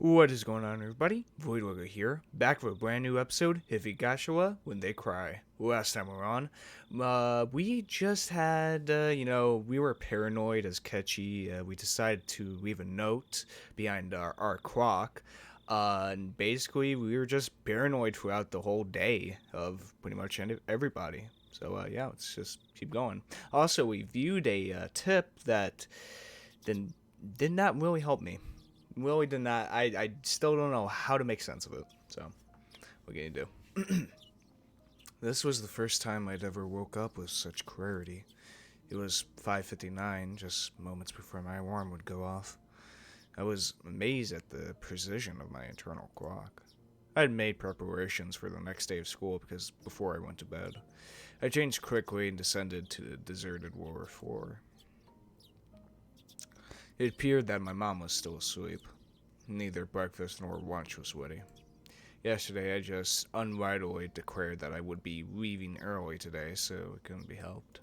What is going on, everybody? Voidlego here, back for a brand new episode, Higurashi When They Cry. Last time we were on, we just had, we were paranoid as Ketchy. We decided to leave a note behind our clock. And basically, we were just paranoid throughout the whole day of pretty much everybody. So, yeah, let's just keep going. Also, we viewed a tip that did not really help me. Really did not. I still don't know how to make sense of it. So, what can you do? This was the first time I'd ever woke up with such clarity. It was 5:59, just moments before my alarm would go off. I was amazed at the precision of my internal clock. I had made preparations for the next day of school because before I went to bed, I changed quickly and descended to the deserted lower floor. It appeared that my mom was still asleep. Neither breakfast nor lunch was ready. Yesterday, I just unwritedly declared that I would be leaving early today, so it couldn't be helped.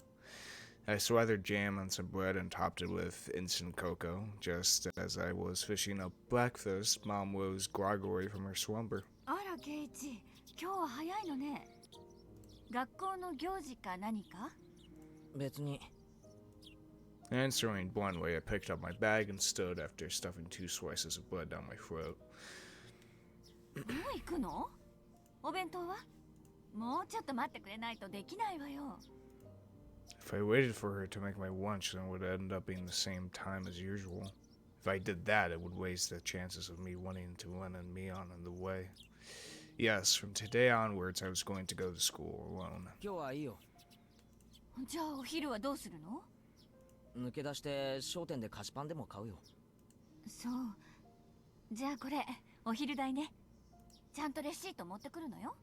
I slathered jam on some bread and topped it with instant cocoa. Just as I was finishing up breakfast, Mom rose groggily from her slumber. あら、ケイチ、今日は早いのね。学校の行事か何か？別に。 Answering bluntly, I picked up my bag and stood after stuffing 2 slices of bread down my throat. もう行くの？お弁当は？もうちょっと待ってくれないとできないわよ。If I waited for her to make my lunch, then it would end up being the same time as usual. If I did that, it would waste the chances of me wanting to run and me on in the way. Yes, from today onwards, I was going to go to school alone. 今日はいいよ。じゃあお昼はどうするの？抜け出して商店で菓子パンでも買うよ。そう。じゃあこれ、お昼代ね。ちゃんとレシート持ってくるのよ。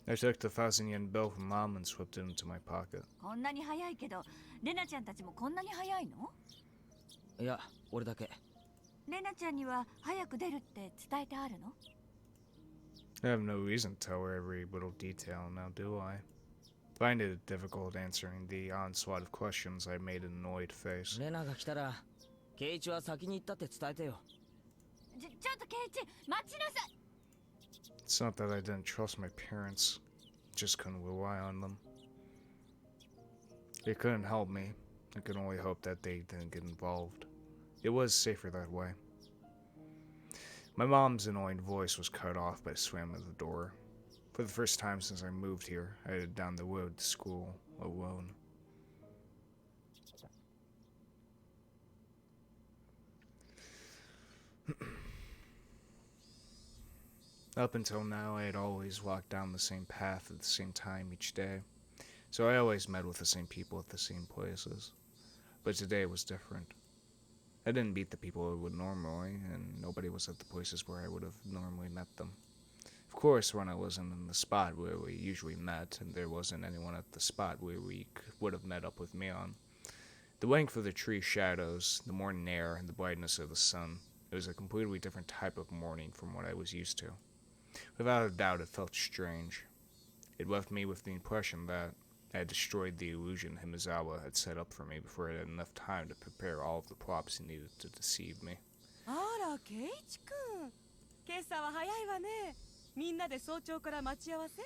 I took the 1,000 yen bill from Mom and slipped it into my pocket. こんなに早いけど、レナちゃんたちもこんなに早いの？いや、俺だけ。レナちゃんには早く出るって伝えてあるの？ I have no reason to tell her every little detail now, do I? Finding it difficult answering the onslaught of questions, I made an annoyed face. レナが来たら、ケイチは先に行ったって伝えてよ。ちょっとケイチ、待ちなさい。 It's not that I didn't trust my parents, just couldn't rely on them. They couldn't help me. I could only hope that they didn't get involved. It was safer that way. My mom's annoying voice was cut off by the slam of the door. For the first time since I moved here, I headed down the road to school alone. Up until now, I had always walked down the same path at the same time each day, so I always met with the same people at the same places. But today was different. I didn't meet the people I would normally, and nobody was at the places where I would have normally met them. Of course, when I wasn't in the spot where we usually met, and there wasn't anyone at the spot where we would have met up with me on. The length of the tree shadows, the morning air, and the brightness of the sun, it was a completely different type of morning from what I was used to. Without a doubt, it felt strange. It left me with the impression that I had destroyed the illusion Himizawa had set up for me before I had enough time to prepare all of the props he needed to deceive me. あら、ケイチくん。今朝は早いわね。みんなで早朝から待ち合わせ？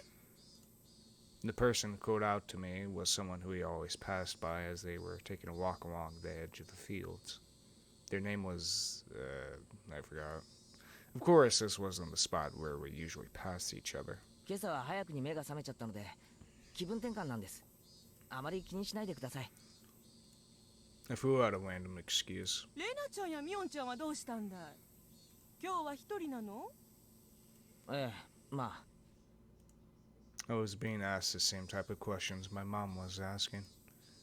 The person who called out to me was someone who he always passed by as they were taking a walk along the edge of the fields. Their name was, I forgot. Of course, this wasn't the spot where we usually passed each other. 今朝は早くに目が覚めちゃったので、気分転換なんです。あまり気にしないでください。I threw out a random excuse. レナちゃんやミオンちゃんはどうしたんだい？今日は一人なの？ええ、まあ。I was being asked the same type of questions my mom was asking,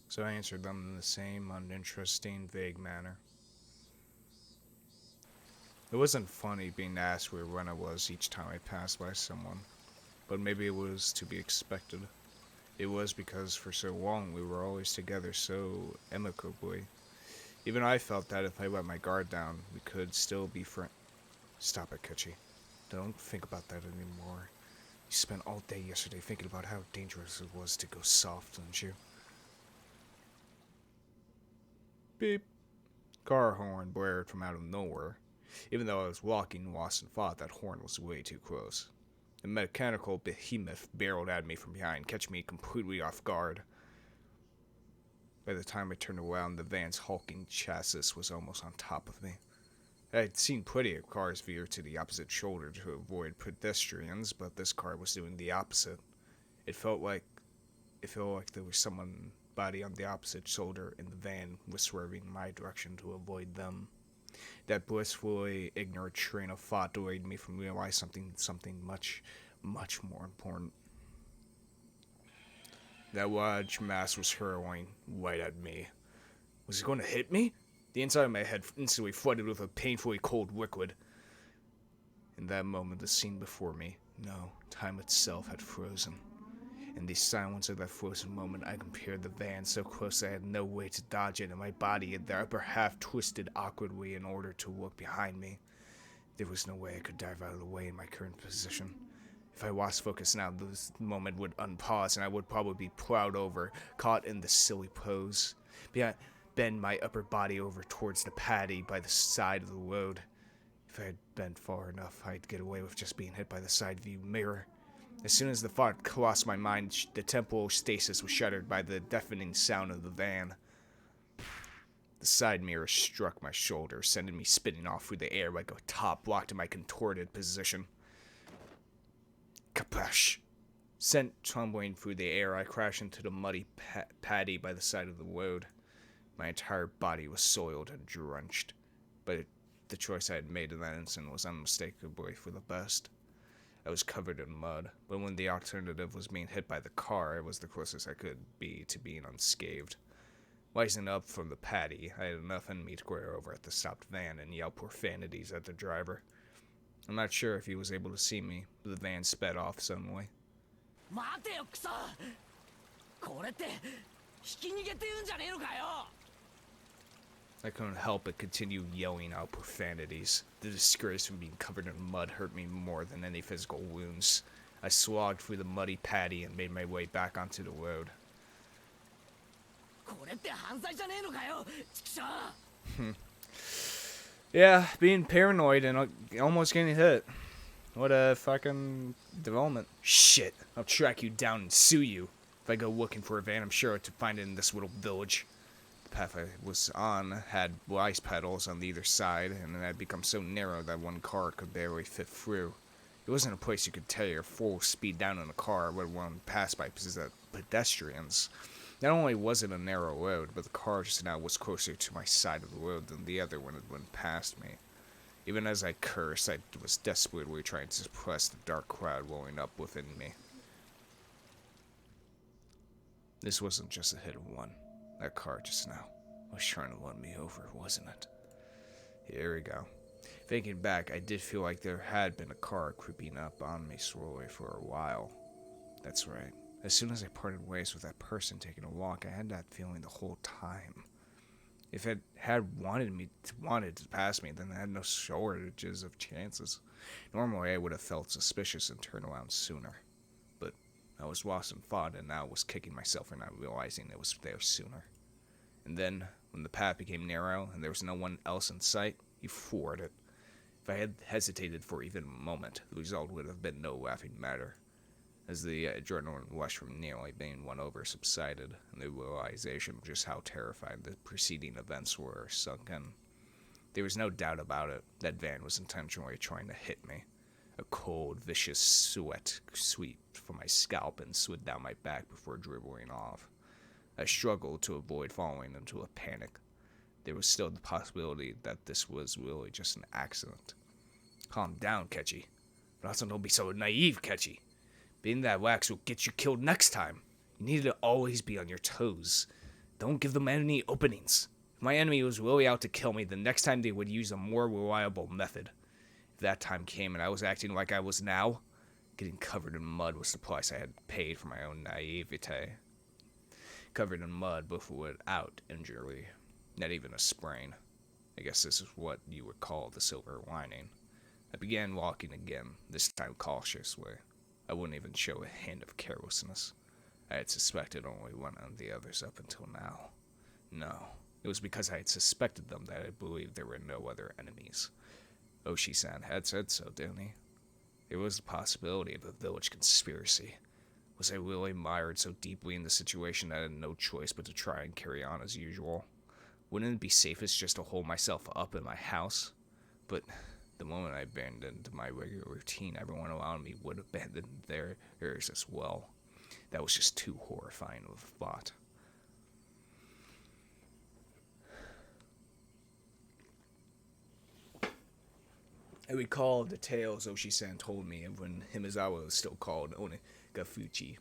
so I answered them in the same uninteresting, vague manner. It wasn't funny being asked where Rena was each time I passed by someone, but maybe it was to be expected. It was because for so long we were always together so amicably. Even I felt that if I let my guard down, we could still be friends. Stop it, Ketchy. Don't think about that anymore. You spent all day yesterday thinking about how dangerous it was to go soft, didn't you? Beep. Car horn blared from out of nowhere. Even though I was walking lost in thought, that horn was way too close. The mechanical behemoth barreled at me from behind, catching me completely off guard. By the time I turned around, the van's hulking chassis was almost on top of me. I had seen plenty of cars veer to the opposite shoulder to avoid pedestrians, but this car was doing the opposite. It felt like there was someone body on the opposite shoulder, and the van was swerving in my direction to avoid them. That blissfully ignorant train of thought delayed me from realizing something much, much more important. That large mass was hurling right at me. Was it going to hit me? The inside of my head instantly flooded with a painfully cold liquid. In that moment, the scene before me, no, time itself had frozen. In the silence of that frozen moment, I compared the van so close I had no way to dodge it, and my body in the upper half twisted awkwardly in order to look behind me. There was no way I could dive out of the way in my current position. If I lost focus now, this moment would unpause, and I would probably be plowed over, caught in the silly pose. Bend my upper body over towards the paddy by the side of the road. If I had bent far enough, I'd get away with just being hit by the side view mirror. As soon as the thought crossed my mind, the temporal stasis was shattered by the deafening sound of the van. The side mirror struck my shoulder, sending me spinning off through the air like a top blocked in my contorted position. Kaplash! Sent tumbling through the air, I crashed into the muddy paddy by the side of the road. My entire body was soiled and drenched, but the choice I had made in that instant was unmistakably for the best. I was covered in mud, but when the alternative was being hit by the car, it was the closest I could be to being unscathed. Rising up from the paddy, I had enough in me to glare over at the stopped van and yell profanities at the driver. I'm not sure if he was able to see me, but the van sped off suddenly. 待てよクソこれってひき逃げって言うんじゃねえのかよ I couldn't help but continue yelling out profanities. The disgrace from being covered in mud hurt me more than any physical wounds. I slogged through the muddy paddy and made my way back onto the road. これって犯罪じゃねえのかよチクショー Yeah, being paranoid and almost getting hit. What a fucking development. Shit, I'll track you down and sue you. If I go looking for a van, I'm sure to find it in this little village. The path I was on had ice pedals on either side, and it had become so narrow that one car could barely fit through. It wasn't a place you could tear full speed down in a car, let alone pass by pedestrians. Not only was it a narrow road, but the car just now was closer to my side of the road than the other when it went past me. Even as I cursed, I was desperately trying to suppress the dark crowd rolling up within me. This wasn't just a hit and run. That car just now was trying to run me over, wasn't it? Here we go. Thinking back, I did feel like there had been a car creeping up on me slowly for a while. That's right. As soon as I parted ways with that person taking a walk, I had that feeling the whole time. If it had wanted to pass me, then I had no shortages of chances. Normally, I would have felt suspicious and turned around sooner. But I was lost in thought, and now was kicking myself for not realizing it was there sooner. And then, when the path became narrow and there was no one else in sight, you floored it. If I had hesitated for even a moment, the result would have been no laughing matter. As the adrenaline rush from nearly being won over subsided, and the realization of just how terrifying the preceding events were sunk in. There was no doubt about it. That van was intentionally trying to hit me. A cold, vicious sweat swept from my scalp and slid down my back before dribbling off. I struggled to avoid falling into a panic. There was still the possibility that this was really just an accident. Calm down, Ketchy. But also don't be so naive, Ketchy. Being that wax will get you killed next time. You need to always be on your toes. Don't give them any openings. If my enemy was really out to kill me, the next time they would use a more reliable method. If that time came and I was acting like I was now, getting covered in mud was the price I had paid for my own naivete. Covered in mud, but without injury. Not even a sprain. I guess this is what you would call the silver lining. I began walking again, this time cautiously. I wouldn't even show a hint of carelessness. I had suspected only one of the others up until now. No, it was because I had suspected them that I believed there were no other enemies. Oishi-san had said so, didn't he? There was the possibility of a village conspiracy. Was I really mired so deeply in the situation that I had no choice but to try and carry on as usual? Wouldn't it be safest just to hold myself up in my house? But the moment I abandoned my regular routine, everyone around me would abandon theirs as well. That was just too horrifying of a thought. I recall the tales Oishi-san told me of when Himizawa was still called Onagafuchi.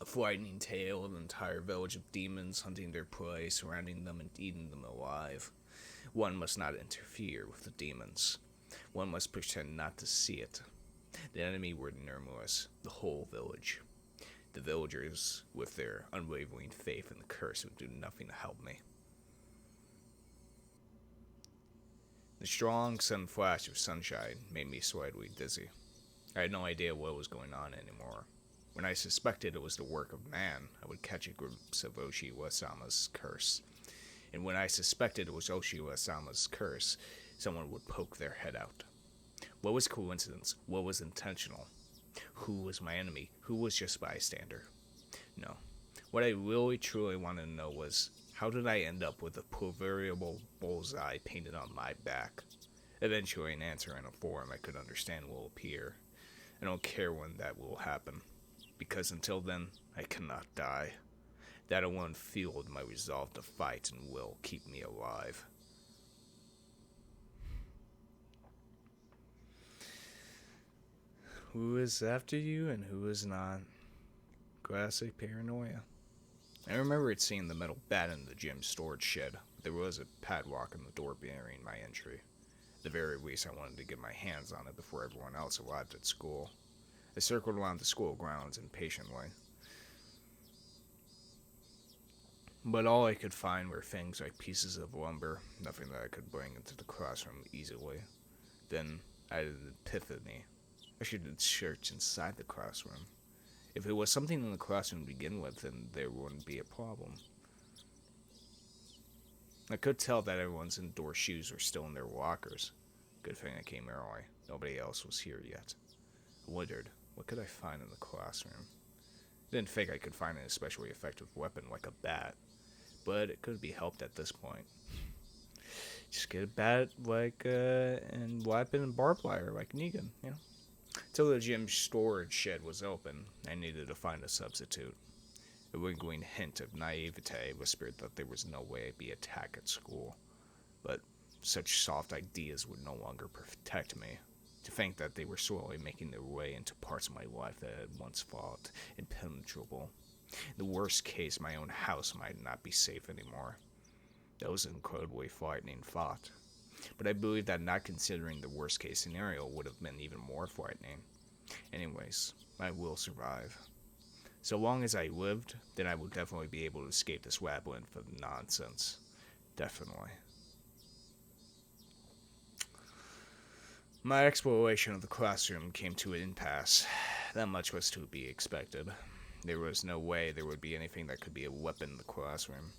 A frightening tale of an entire village of demons hunting their prey, surrounding them and eating them alive. One must not interfere with the demons. One must pretend not to see it. The enemy were numerous, the whole village. The villagers, with their unwavering faith in the curse, would do nothing to help me. The strong sudden flash of sunshine made me slightly dizzy. I had no idea what was going on anymore. When I suspected it was the work of man, I would catch a glimpse of Oishi-sama's curse. And when I suspected it was Oishi-sama's curse, someone would poke their head out. What was coincidence? What was intentional? Who was my enemy? Who was just bystander? No. What I really truly wanted to know was, how did I end up with a proverbial bullseye painted on my back? Eventually an answer in a form I could understand will appear. I don't care when that will happen, because until then, I cannot die. That alone fueled my resolve to fight and will keep me alive. Who is after you and who is not? Classic paranoia. I remember seeing the metal bat in the gym storage shed, but there was a padlock on the door barring my entry. At the very least, I wanted to get my hands on it before everyone else arrived at school. I circled around the school grounds impatiently. But all I could find were things like pieces of lumber, nothing that I could bring into the classroom easily. Then I had an epiphany. I should search inside the classroom. If it was something in the classroom to begin with, then there wouldn't be a problem. I could tell that everyone's indoor shoes were still in their lockers. Good thing I came early. Nobody else was here yet. I wondered, what could I find in the classroom? Didn't think I could find an especially effective weapon like a bat, but it could be helped at this point. Just get a bat and weapon and barbed wire like Negan, you know? Until the gym storage shed was open, I needed to find a substitute. A lingering hint of naivete whispered that there was no way I'd be attacked at school, but such soft ideas would no longer protect me. To think that they were slowly making their way into parts of my life that I had once thought impenetrable. In the worst case, my own house might not be safe anymore. That was an incredibly frightening thought. But I believe that not considering the worst case scenario would have been even more frightening. Anyways, I will survive. So long as I lived, then I will definitely be able to escape this labyrinth of nonsense. Definitely. My exploration of the classroom came to an impasse. That much was to be expected. There was no way there would be anything that could be a weapon in the classroom.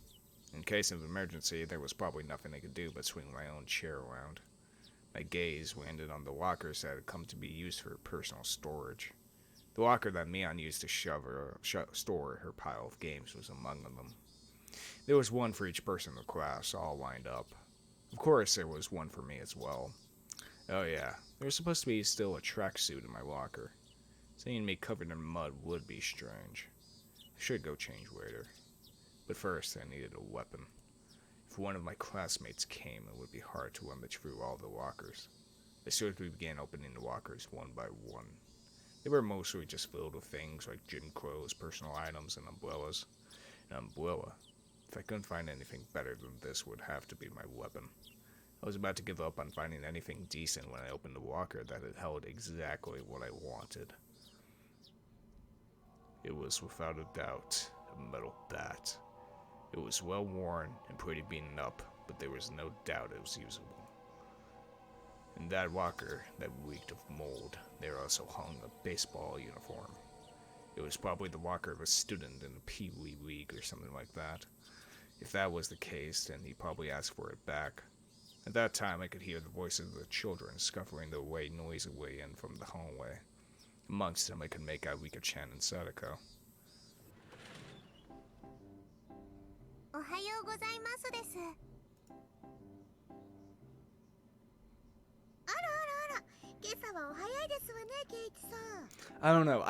In case of emergency, there was probably nothing I could do but swing my own chair around. My gaze landed on the lockers that had come to be used for personal storage. The locker that Mion used to store her pile of games was among them. There was one for each person in the class, all lined up. Of course, there was one for me as well. Oh yeah, there was supposed to be still a tracksuit in my locker. Seeing me covered in mud would be strange. I should go change later. But first, I needed a weapon. If one of my classmates came, it would be hard to rummage through all the lockers. I swiftly began opening the lockers one by one. They were mostly just filled with things like gym clothes, personal items, and umbrellas. An umbrella. If I couldn't find anything better than this, would have to be my weapon. I was about to give up on finding anything decent when I opened the locker that had held exactly what I wanted. It was without a doubt a metal bat. It was well worn and pretty beaten up, but there was no doubt it was usable. In that locker that reeked of mold, there also hung a baseball uniform. It was probably the locker of a student in the Pee Wee League or something like that. If that was the case, then he probably asked for it back. At that time, I could hear the voices of the children scuffling their way noisily in from the hallway. Amongst them, I could make out Rika-chan and Sadako. おはようございますです。あらあらあら、今朝はお早いですわね、ケイチさん。 I don't know.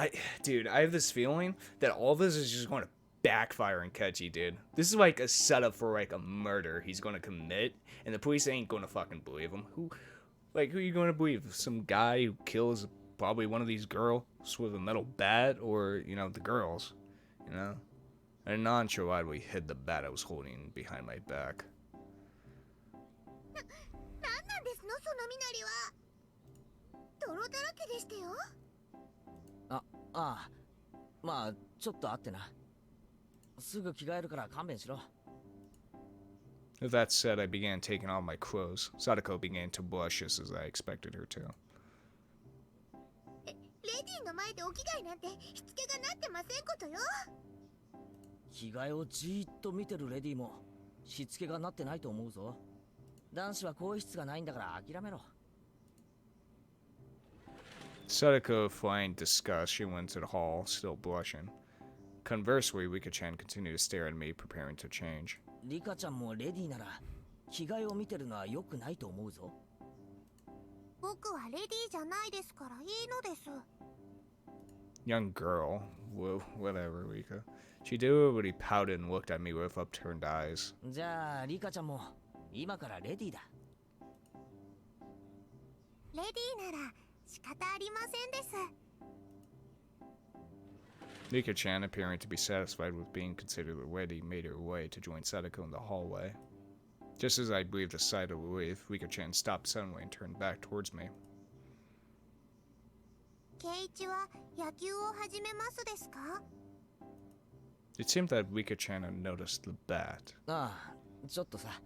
Dude, I have this feeling that all this is just going to backfire on Kechi, dude. This is like a setup for like a murder he's going to commit, and the police ain't going to fucking believe him. Who are you going to believe? Some guy who kills probably one of these girls with a metal bat, or the girls, I'm not sure why we hid the bat I was holding behind my back. なんなんですのその身なりは。泥だらけでしたよ。ああ、まあちょっとあってな。すぐ着替えるから勘弁しろ。With that said, I began taking off my clothes. Sadako began to blush just as I expected her to. レディーの前でお着替えなんてしつけがなってませんことよ。着替えをじーっと見てるレディもしつけがなってないと思うぞ。男子は更衣室がないんだから諦めろ。Sadako feigned disgust. She went to the hall, still blushing. Conversely, Rika-chan continued to stare at me, preparing to change. リカちゃんもレディなら着替えを見てるのは良くないと思うぞ。僕はレディーじゃないですからいいのです。 Young girl. Whoa, whatever, Rika. She deliberately pouted and looked at me with upturned eyes. じゃあリカちゃんも今からレディだ。レディーなら仕方ありませんです。 Rika-chan, appearing to be satisfied with being considered ready, made her way to join Sadako in the hallway. Just as I breathed a sigh of relief, Rika-chan stopped suddenly and turned back towards me. ケイチは野球を始めますですか？ It seemed that Rika-chan had noticed the bat. ああ、ちょっとさ。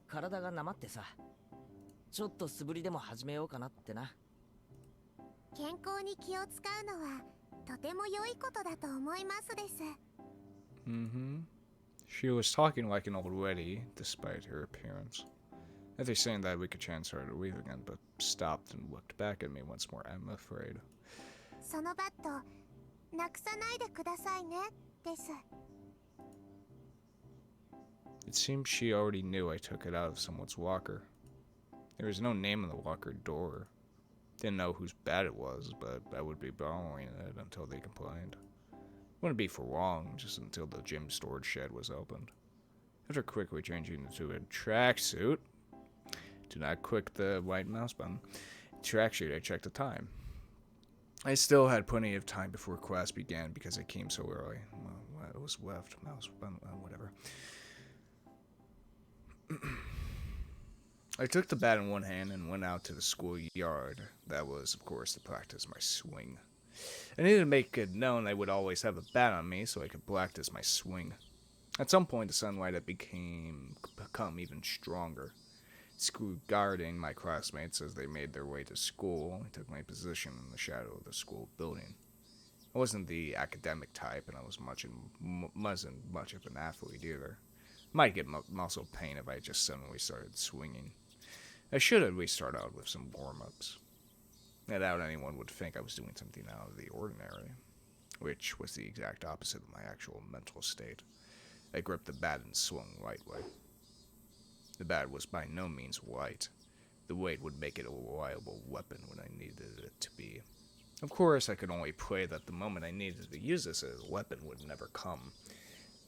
体がなまってさ。ちょっと素振りでも始めようかなってな。健康に気を使うのはとても良いことだと思いますです。 She was talking like an old lady, despite her appearance. After saying that, Rika-chan started to weave again, but stopped and looked back at me once more, I'm afraid. そのバットなくさないでくださいねです。 It seemed she already knew I took it out of someone's locker. There was no name on the locker door. Didn't know whose bat it was, but I would be borrowing it until they complained. Wouldn't be for long, just until the gym storage shed was opened. After quickly changing into a tracksuit, do not click the white mouse button. Tracksuit, I checked the time. I still had plenty of time before class began because I came so early. Well, it was left mouse button, whatever. I took the bat in one hand and went out to the schoolyard. That was, of course, to practice my swing. I needed to make it known I would always have a bat on me so I could practice my swing. At some point, the sunlight had become even stronger. Guarding my classmates as they made their way to school, I took my position in the shadow of the school building. I wasn't the academic type, and I wasn't much of an athlete either. Might get muscle pain if I just suddenly started swinging. I should at least start out with some warm-ups. I doubt anyone would think I was doing something out of the ordinary, which was the exact opposite of my actual mental state. I gripped the bat and swung lightly. The bat was by no means light. The weight would make it a reliable weapon when I needed it to be. Of course, I could only pray that the moment I needed to use this as a weapon would never come.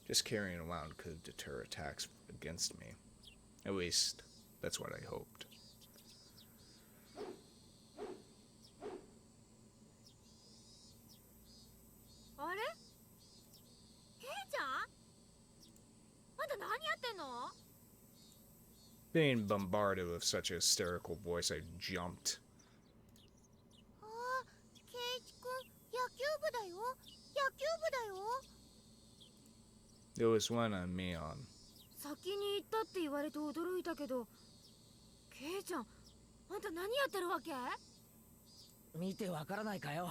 Just carrying it around could deter attacks against me. At least, that's what I hoped. あれ？ケイちゃん？まだ何やってんの？ Being bombarded with such a hysterical voice, I jumped. ああ、ケイチくん、野球部だよ。野球部だよ。 It was one on me on. 先に行ったって言われて驚いたけど、ケイちゃん、あんた何やってるわけ？見てわからないかよ。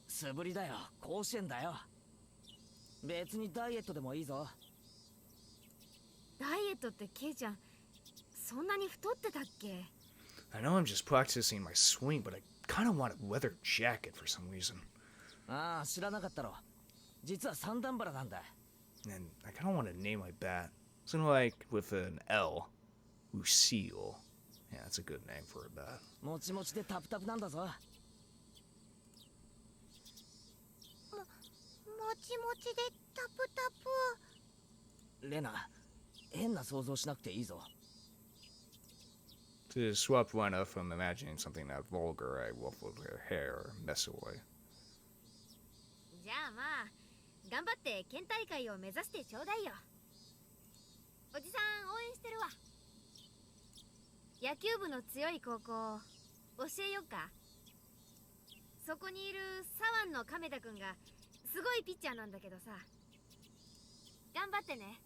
素振りだよ、甲子園だよ。別にダイエットでもいいぞ。ダイエットってケイちゃん、そんなに太ってたっけ？ I know I'm just practicing my swing, but I kind of want a leather jacket for some reason. ああ、知らなかったろ。実は三段腹なんだ。 And I kind of want to name my bat. Something like with an L. Lucille. Yeah, that's a good name for a bat. もちもちでタプタプなんだぞ。もちもちでタプタプ。レナ、変な想像しなくていいぞ。To swap Rena from imagining something that vulgar, I ruffled her hair or mess away. じゃあまあ頑張って県大会を目指してちょうだいよ。おじさん応援してるわ。野球部の強い高校教えよっか。そこにいる左腕の亀田くんがすごいピッチャーなんだけどさ。頑張ってね。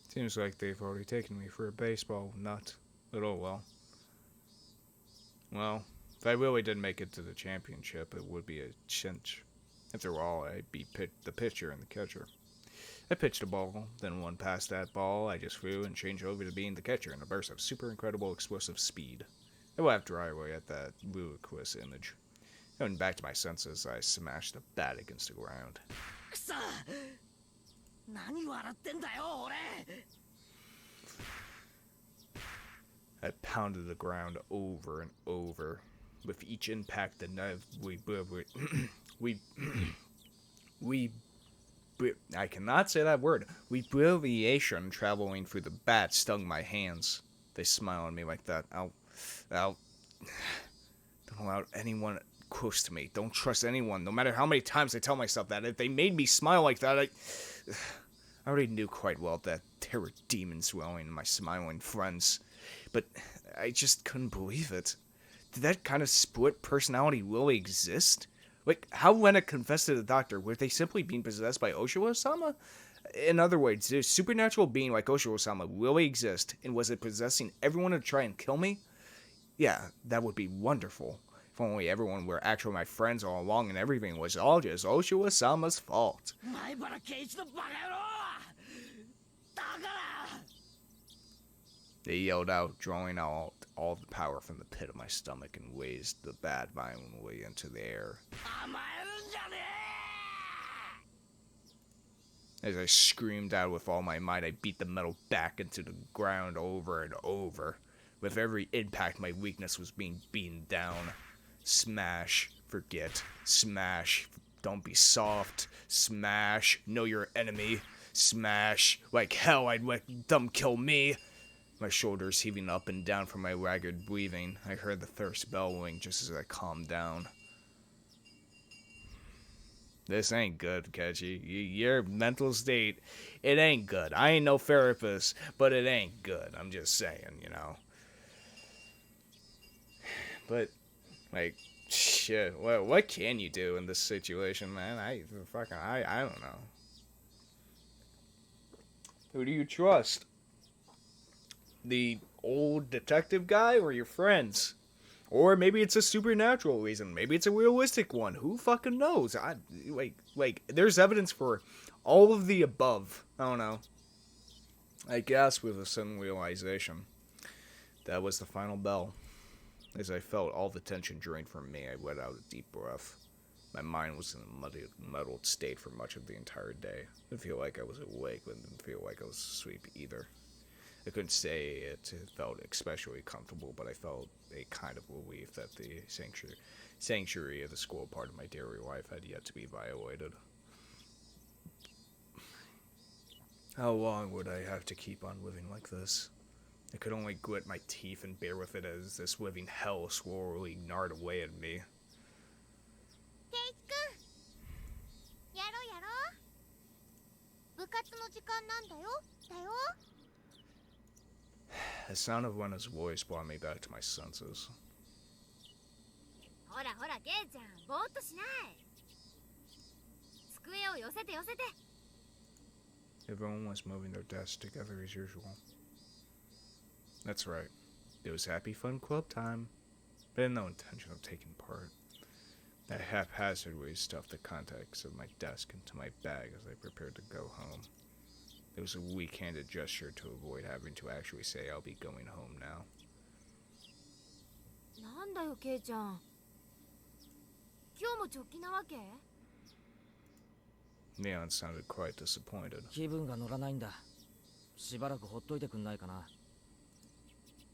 Seems like they've already taken me for a baseball nut. But oh well. Well, if I really did make it to the championship, it would be a cinch. After all, I'd be the pitcher and the catcher. I pitched a ball, then one past that ball I just threw and changed over to being the catcher in a burst of super incredible explosive speed. I laughed dryly at that ludicrous image. Coming back to my senses, I smashed the bat against the ground. くそ、何笑ってんだよ、俺。 I pounded the ground over and over. With each impact, the knife I cannot say that word. Radiation traveling through the bat stung my hands. They smile at me like that. Don't allow anyone close to me. Don't trust anyone. No matter how many times I tell myself that, if they made me smile like that, I already knew quite well that there were demons dwelling in my smiling friends. But I just couldn't believe it. Did that kind of split personality really exist? Like, how Rena confessed to the doctor, were they simply being possessed by Oishi-sama? In other words, did a supernatural being like Oishi-sama really exist, and was it possessing everyone to try and kill me? Yeah, that would be wonderful. If only everyone were actually my friends all along and everything was all just Oishi-sama's fault. 前原圭一のバカ野郎。だから。 They yelled out, drawing out all the power from the pit of my stomach and raised the bat violently into the air. 甘えるんじゃねえ。 As I screamed out with all my might, I beat the metal back into the ground over and over. With every impact, my weakness was being beaten down. Smash, forget, smash, don't be soft, smash, know your enemy, smash, like hell I'd let them kill me. My shoulders heaving up and down from my ragged breathing, I heard the first bell ring just as I calmed down. This ain't good, Kechi. Your mental state, it ain't good. I ain't no therapist, but it ain't good. I'm just saying, you know. But, like, shit, what can you do in this situation, man? I don't know. Who do you trust? The old detective guy or your friends? Or maybe it's a supernatural reason. Maybe it's a realistic one. Who fucking knows? There's evidence for all of the above. I don't know. I gasped with a sudden realization. That was the final bell. As I felt all the tension drained from me, I let out a deep breath. My mind was in a muddled state for much of the entire day. I didn't feel like I was awake, but didn't feel like I was asleep either. I couldn't say it felt especially comfortable, but I felt a kind of relief that the sanctuary of the school part of my daily life had yet to be violated. How long would I have to keep on living like this? I could only grit my teeth and bear with it as this living hell slowly gnawed away at me. 圭一くん、やろうやろう。部活の時間なんだよ。だよ。 The sound of Rena's voice brought me back to my senses. ほらほら、ケイちゃん、ぼーっとしない。机を寄せて寄せて。 Everyone was moving their desks together as usual. That's right. It was happy fun club time. But I had no intention of taking part. I haphazardly stuffed the contents of my desk into my bag as I prepared to go home. It was a weak-handed gesture to avoid having to actually say I'll be going home now. なんだよケイちゃん、今日も直帰なわけ？ Neon sounded quite disappointed. 気分が乗らないんだ。しばらくほっといてくんないかな。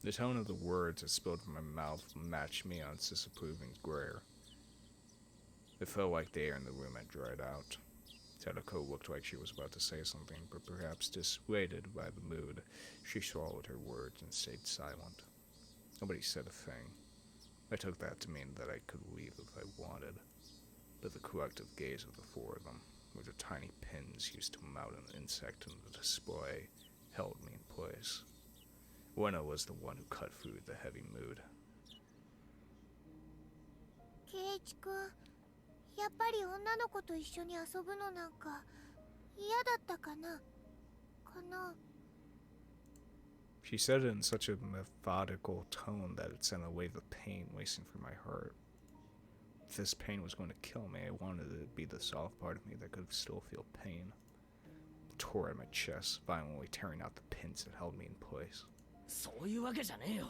The tone of the words that spilled from my mouth matched Neon's disapproving glare. It felt like the air in the room had dried out. Tadako looked like she was about to say something, but perhaps dissuaded by the mood, she swallowed her words and stayed silent. Nobody said a thing. I took that to mean that I could leave if I wanted, but the collective gaze of the four of them, with the tiny pins used to mount an insect in the display, held me in place. Rena was the one who cut through the heavy mood. ケイチ君、やっぱり女の子と一緒に遊ぶのなんか嫌だったかな？She said it in such a methodical tone that it sent a wave of pain racing through my heart. If this pain was going to kill me, I wanted it to be the soft part of me that could still feel pain. It tore at my chest, violently tearing out the pins that held me in place. そういうわけじゃねえよ。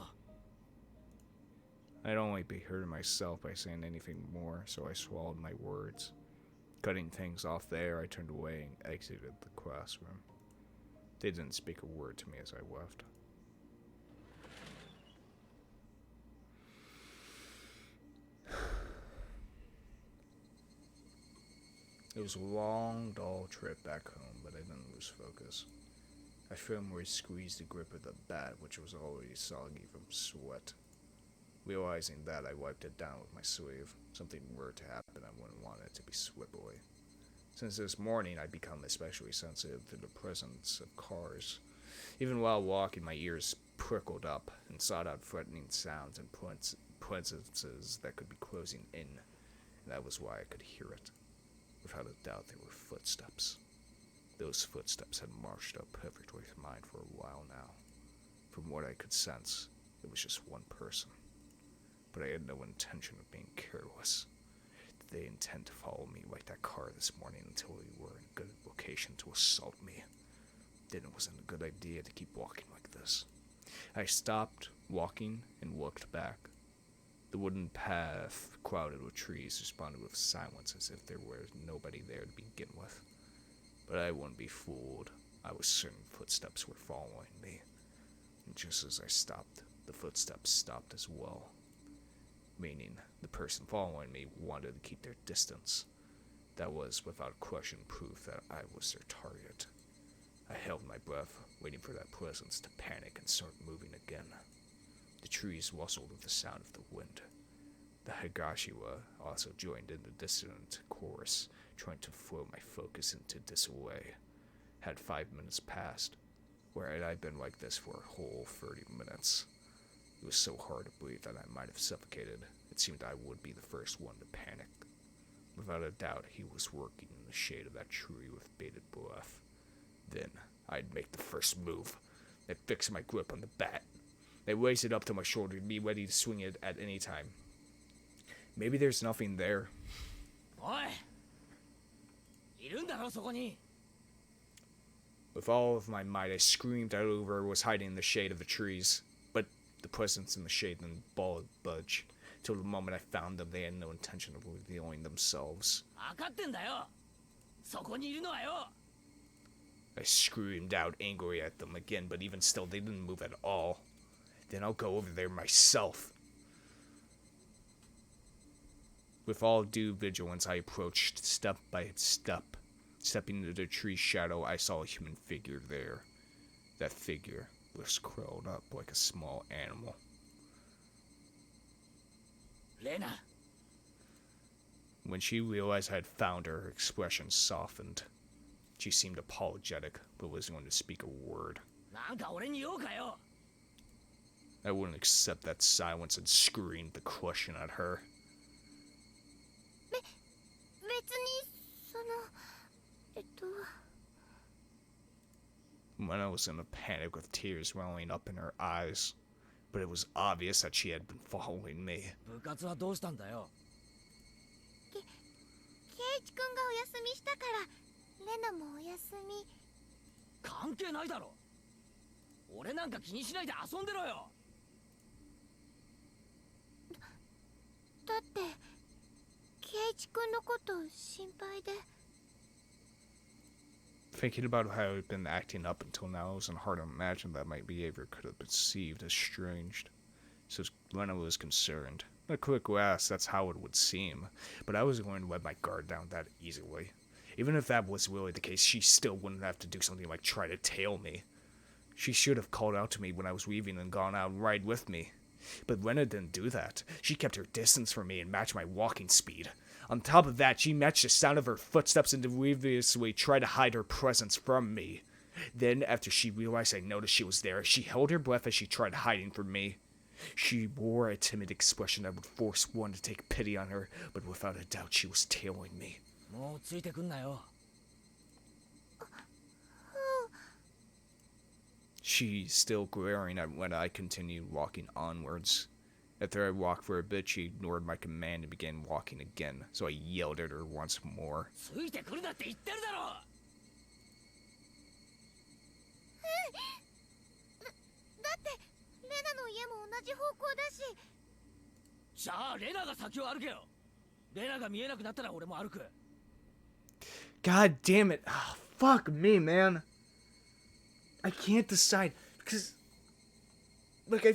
I'd only be hurting myself by saying anything more, so I swallowed my words. Cutting things off there, I turned away and exited the classroom. They didn't speak a word to me as I left. It was a long, dull trip back home, but I didn't lose focus. I firmly squeezed the grip of the bat, which was already soggy from sweat. Realizing that, I wiped it down with my sleeve. Something were to happen, I wouldn't want it to be swept away. Since this morning, I'd become especially sensitive to the presence of cars. Even while walking, my ears prickled up and sought out threatening sounds and presences that could be closing in, and that was why I could hear it. Without a doubt, they were footsteps. Those footsteps had marched up perfectly to mine for a while now. From what I could sense, it was just one person. But I had no intention of being careless. Did they intend to follow me like that car this morning until we were in a good location to assault me? Then it wasn't a good idea to keep walking like this. I stopped walking and looked back. The wooden path, crowded with trees, responded with silence as if there was nobody there to begin with. But I wouldn't be fooled. I was certain footsteps were following me. And just as I stopped, the footsteps stopped as well. Meaning, the person following me wanted to keep their distance. That was, without question, proof that I was their target. I held my breath, waiting for that presence to panic and start moving again. The trees rustled with the sound of the wind. The Higurashi also joined in the dissonant chorus, trying to throw my focus into disarray. Had 5 minutes passed, where had I been like this for a whole 30 minutes? It was so hard to breathe that I might have suffocated. It seemed I would be the first one to panic. Without a doubt, he was working in the shade of that tree with bated breath. Then, I'd make the first move. I'd fix my grip on the bat. I'd raise it up to my shoulder to be ready to swing it at any time. Maybe there's nothing there. おい、いるんだろそこに。 With all of my might, I screamed out whoever was hiding in the shade of the trees. But the presence in the shade didn't budge. Till the moment I found them, they had no intention of revealing themselves. 分かってんだよ。そこにいるのはよ。 I screamed out angry at them again, but even still, they didn't move at all. Then I'll go over there myself. With all due vigilance, I approached step by step. Stepping into the tree's shadow, I saw a human figure there. That figure was curled up like a small animal. Rena. When she realized I had found her, her expression softened. She seemed apologetic, but wasn't going to speak a word. なんか俺に言おうかよ。 I wouldn't accept that silence and screamed the question at her. 別にWhen I was in a panic with tears welling up in her eyes, but it was obvious that she had been following me. 部活はどうしたんだよ。ケイチ君がお休みしたからレナもお休み。関係ないだろ。俺なんか気にしないで遊んでろよ。だって圭一君のこと心配で。 Thinking about how I'd been acting up until now, it wasn't hard to imagine that my behavior could have been perceived as strange. So Rena was concerned. At a quick glance, that's how it would seem. But I wasn't going to let my guard down that easily. Even if that was really the case, she still wouldn't have to do something like try to tail me. She should have called out to me when I was leaving and gone out and ride with me. But Rena didn't do that. She kept her distance from me and matched my walking speed. On top of that, she matched the sound of her footsteps and deviously tried to hide her presence from me. Then, after she realized I noticed she was there, she held her breath as she tried hiding from me. She wore a timid expression that would force one to take pity on her, but without a doubt she was tailing me. もうついてくんなよ。She still glaring at when I continued walking onwards. After I walked for a bit, she ignored my command and began walking again, so I yelled at her once more. ついてくるなって言ってるだろ。だってレナの家も同じ方向だし。じゃあレナが先を歩けよ。レナが見えなくなったら俺も歩く。God damn it. Oh, fuck me, man. I can't decide, because, like, I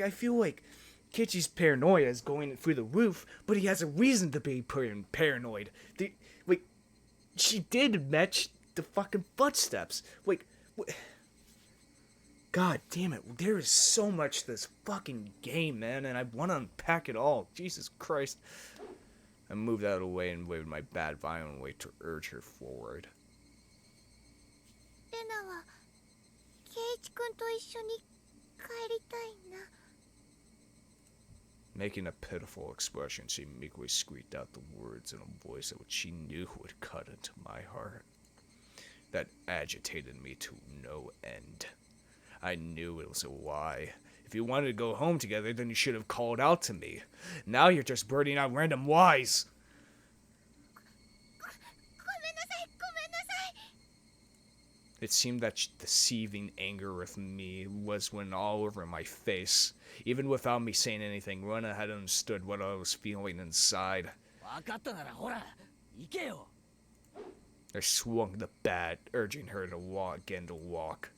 feel like Kichi's paranoia is going through the roof, but he has a reason to be paranoid. She did match the fucking footsteps. God damn it. There is so much to this fucking game, man, and I want to unpack it all. Jesus Christ. I moved out of the way and waved my bat violently to urge her forward. レナは圭一君と一緒に帰りたいな。 Making a pitiful expression, she meekly squeaked out the words in a voice that she knew would cut into my heart. That agitated me to no end. I knew it was a lie. If you wanted to go home together, then you should have called out to me. Now you're just blurting out random lies. ごめんなさい、ごめんなさい。 It seemed that the seething anger with me was when all over my face. Even without me saying anything, Rena had understood what I was feeling inside. 分かったならほら行けよ。 I swung the bat, urging her to walk.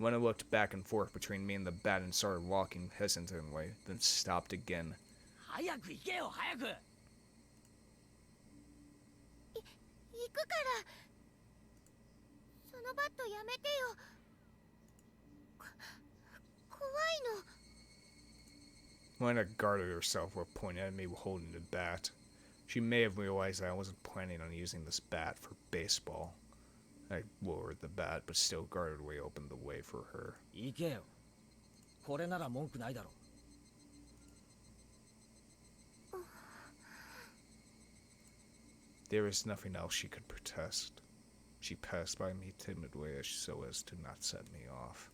Rena looked back and forth between me and the bat and started walking hesitantly, then stopped again. 早く行けよ早く。行くから。そのバットやめてよ。怖いの。 Rena guarded herself while pointing at me holding the bat. She may have realized that I wasn't planning on using this bat for baseball. I lowered the bat, but still guardedly opened the way for her. 行けよ。これなら文句ないだろ。There was nothing else she could protest. She passed by me timidly so as to not set me off.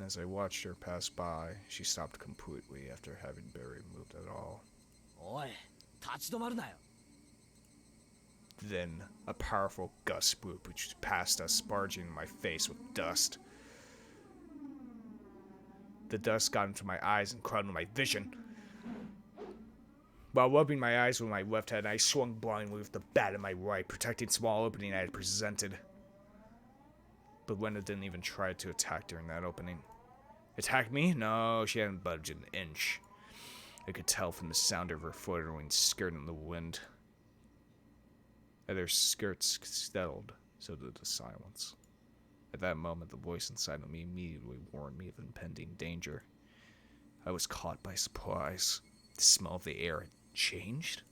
As I watched her pass by, she stopped completely after having barely moved at all. おい、立ち止まるなよ。 Then, a powerful gust blew which passed us, barging in my face with dust. The dust got into my eyes and clouded my vision. While rubbing my eyes with my left hand, I swung blindly with the bat in my right, protecting the small opening I had presented. But Rena didn't even try to attack during that opening. Attack me? No, she hadn't budged an inch. I could tell from the sound of her fluttering skirt in the wind. As her skirts settled, so did the silence. At that moment, the voice inside of me immediately warned me of impending danger. I was caught by surprise. The smell of the air had changed.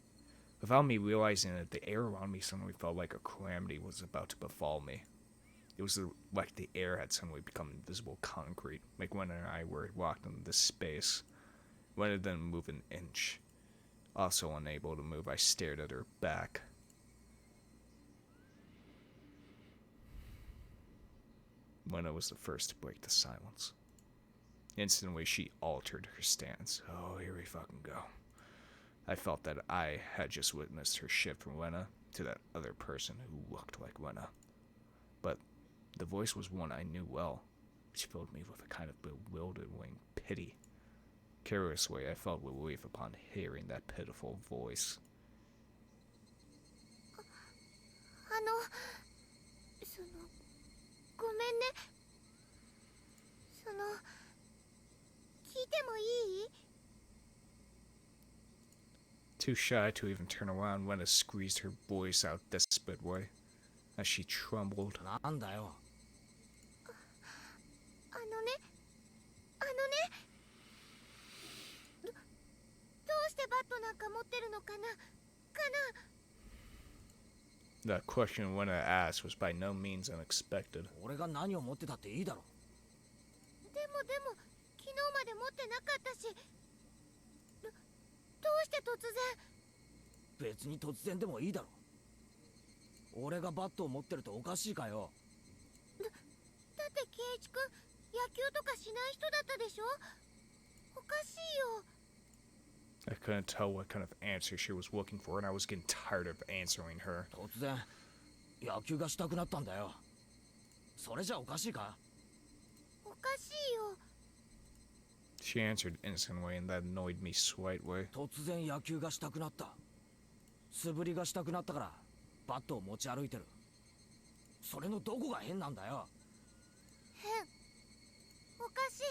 Without me realizing it, the air around me suddenly felt like a calamity was about to befall me. It was like the air had suddenly become invisible concrete, like when I were walked into this space. When it didn't move an inch. Also unable to move, I stared at her back. Rena was the first to break the silence. Instantly, she altered her stance. Oh, here we fucking go. I felt that I had just witnessed her shift from Rena, to that other person who looked like Rena. But the voice was one I knew well, which filled me with a kind of bewildering pity. Curiously, I felt relief upon hearing that pitiful voice. そのごめんね。聞いてもいい？ Too shy to even turn around, Rena squeezed her voice out desperately as she trembled. なんだよ。あのねどうしてバットなんか持ってるのかな The question Rena asked was by no means unexpected. 俺が何を持ってたっていいだろ。でも昨日まで持ってなかったしどうして突然別に突然でもいいだろ。俺がバットを持ってるとおかしいかよ。だって圭一君野球とかしない人だったでしょおかしいよ I couldn't tell what kind of answer she was looking for, and I was getting tired of answering her. 突然野球がしたくなったんだよ。それじゃおかしいか？おかしいよ She answered instantly, and that annoyed me slightly. 突然野球がしたくなった。素振りがしたくなったからバットを持ち歩いてる。それのどこが変なんだよ。変おかしい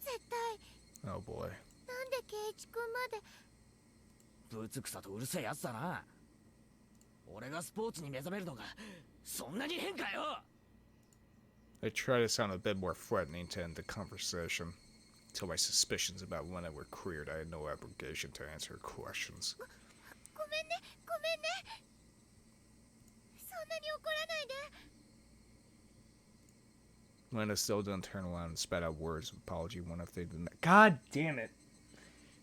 絶対 Oh boy. なんで圭一君までぶつくさとうるせえやつだな。俺がスポーツに目覚めるのがそんなに変かよ。 I tried to sound a bit more threatening to end the conversation. Until my suspicions about Rena were cleared, I had no obligation to answer her questions. ごめんねそんなに怒らないで Rena still didn't turn around and spat out words of apology one after the next. God damn it!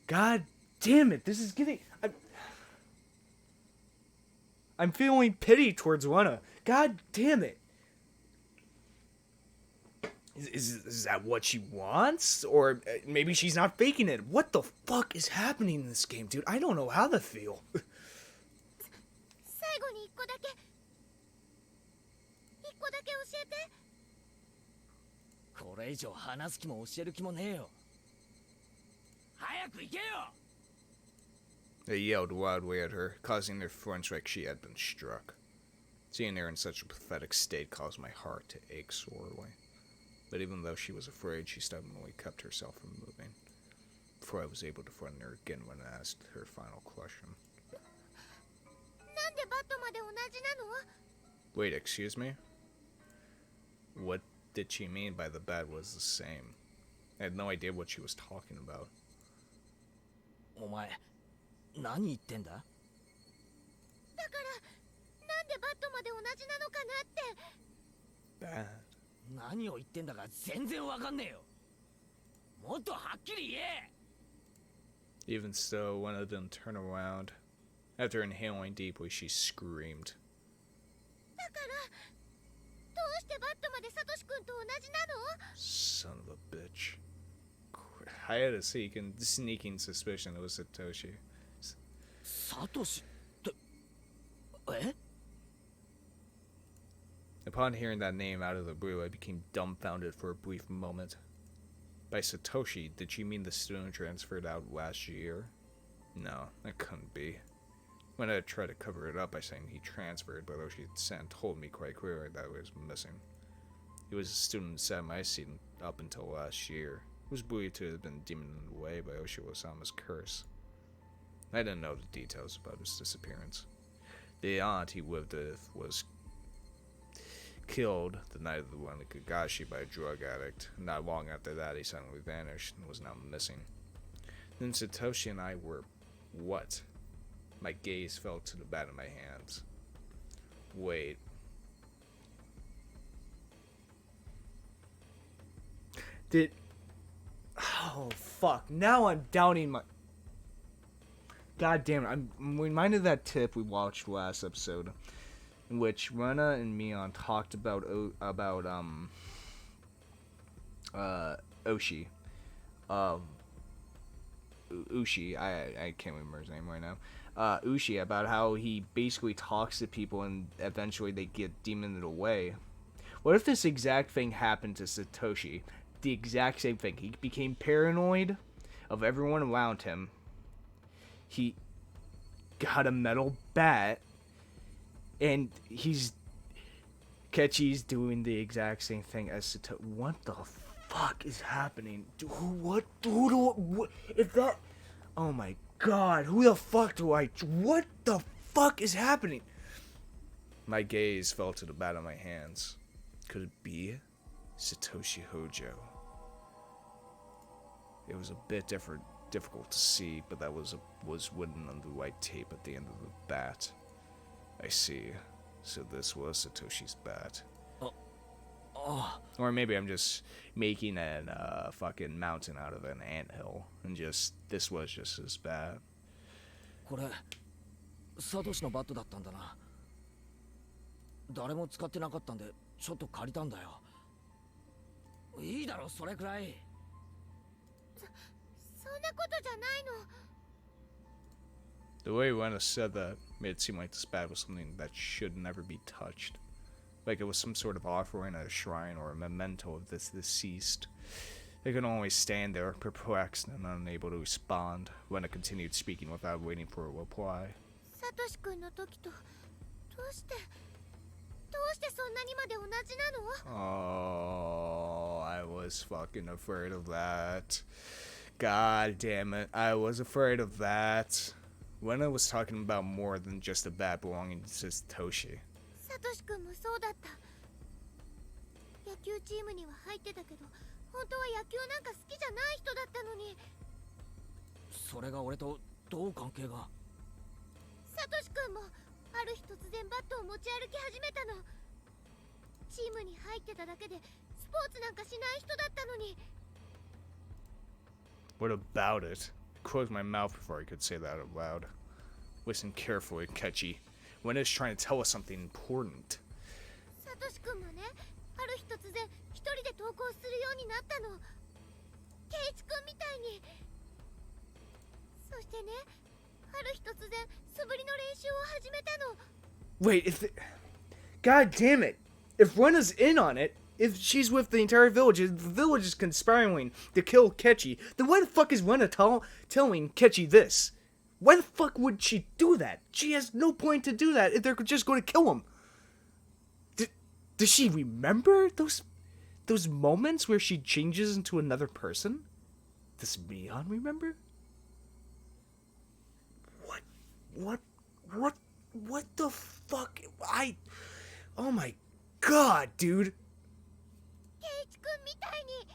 God damn it! This is getting... I'm feeling pity towards Rena. God damn it! Is that what she wants? Or maybe she's not faking it. What the fuck is happening in this game, dude? I don't know how to feel. 最後に一個だけ教えてこれ以上話す気も教える気もねえよ。早く行けよ。 They yelled wildly at her, causing their flinch like she had been struck. Seeing her in such a pathetic state caused my heart to ache sorely. But even though she was afraid, she stubbornly kept herself from moving. Before I was able to frighten her again when I asked her final question. なんでバットまで同じなの Wait, excuse me? What did she mean by the bat was the same? I had no idea what she was talking about. お前何言ってんだ？だからなんでバットまで同じなのかなって Bat? 何を言ってんだか全然わかんねえよ。もっとはっきり言え。 Even so, one of them turned around. After inhaling deeply, she screamed. だからどうしてバットまでサトシ君と同じなの Son of a bitch. I had a sneaking suspicion it was Satoshi. サトシってえ？ Upon hearing that name out of the blue, I became dumbfounded for a brief moment. By Satoshi, did she mean the student transferred out last year? No, that couldn't be. When I tried to cover it up by saying he transferred, but Oishi-san told me quite clearly that it was missing. He was a student who sat in my seat up until last year. He was believed to have been demoned away by Oishi-sama's curse. I didn't know the details about his disappearance. The aunt he lived with was killed the night of the one at Higurashi by a drug addict. Not long after that, he suddenly vanished and was now missing. Then Satoshi and I were what? My gaze fell to the bat in my hands. Wait. Did... Oh, fuck. Now I'm doubting my... God damn it. I'm reminded of that tip we watched last episode, in which Rena and Mion talked about Oshi. Ushi, I can't remember his name right now. Ushi about how he basically talks to people and eventually they get demoned away. What if this exact thing happened to Satoshi? The exact same thing. He became paranoid of everyone around him. He got a metal bat, and Kechi's doing the exact same thing as Satoshi. What the fuck is happening? What if that? Oh my god! Who the fuck do I? What the fuck is happening? My gaze fell to the bat on my hands. Could it be Satoshi Hojo? It was a bit difficult to see, but that was written on the white tape at the end of the bat. I see. So this was Satoshi's bat. Or maybe I'm just making a fucking mountain out of an anthill, and this was just his bat. これサトシのバットだったんだな。誰も使ってなかったんでちょっと借りたんだよ。いいだろそれくらい。そんなことじゃないの。 The way Rena said that made it seem like this bat was something that should never be touched. Like it was some sort of offering at a shrine or a memento of this deceased. They could only stand there, perplexed and unable to respond. Rena continued speaking without waiting for a reply. サトシ君の時とどうしてそんなにまで同じなの？ Oh, I was fucking afraid of that. God damn it, I was afraid of that. Rena was talking about more than just a bat belonging to Satoshi. サトシ君もそうだった。野球チームには入ってたけど、本当は野球なんか好きじゃない人だったのに。それが俺とどう関係が？サトシ君もある日突然バットを持ち歩き始めたの。チームに入ってただけでスポーツなんかしない人だったのに。 What about it? I closed my mouth before I could say that out loud. Listen carefully, Kechi. Rena's trying to tell us something important. サトシ君もね、ある日突然一人で登校するようになったの。ケイチ君みたいに。そしてね、ある日突然素振りの練習を始めたの。 Wait, God damn it! If Rena's in on it, if she's with the entire village, if the village is conspiring to kill Kechi, then why the fuck is Rena telling Kechi this? Why the fuck would she do that? She has no point to do that if they're just going to kill him. Does she remember those moments where she changes into another person? Does Mion remember? What the fuck? Oh my god, dude. ケイチ君みたいに。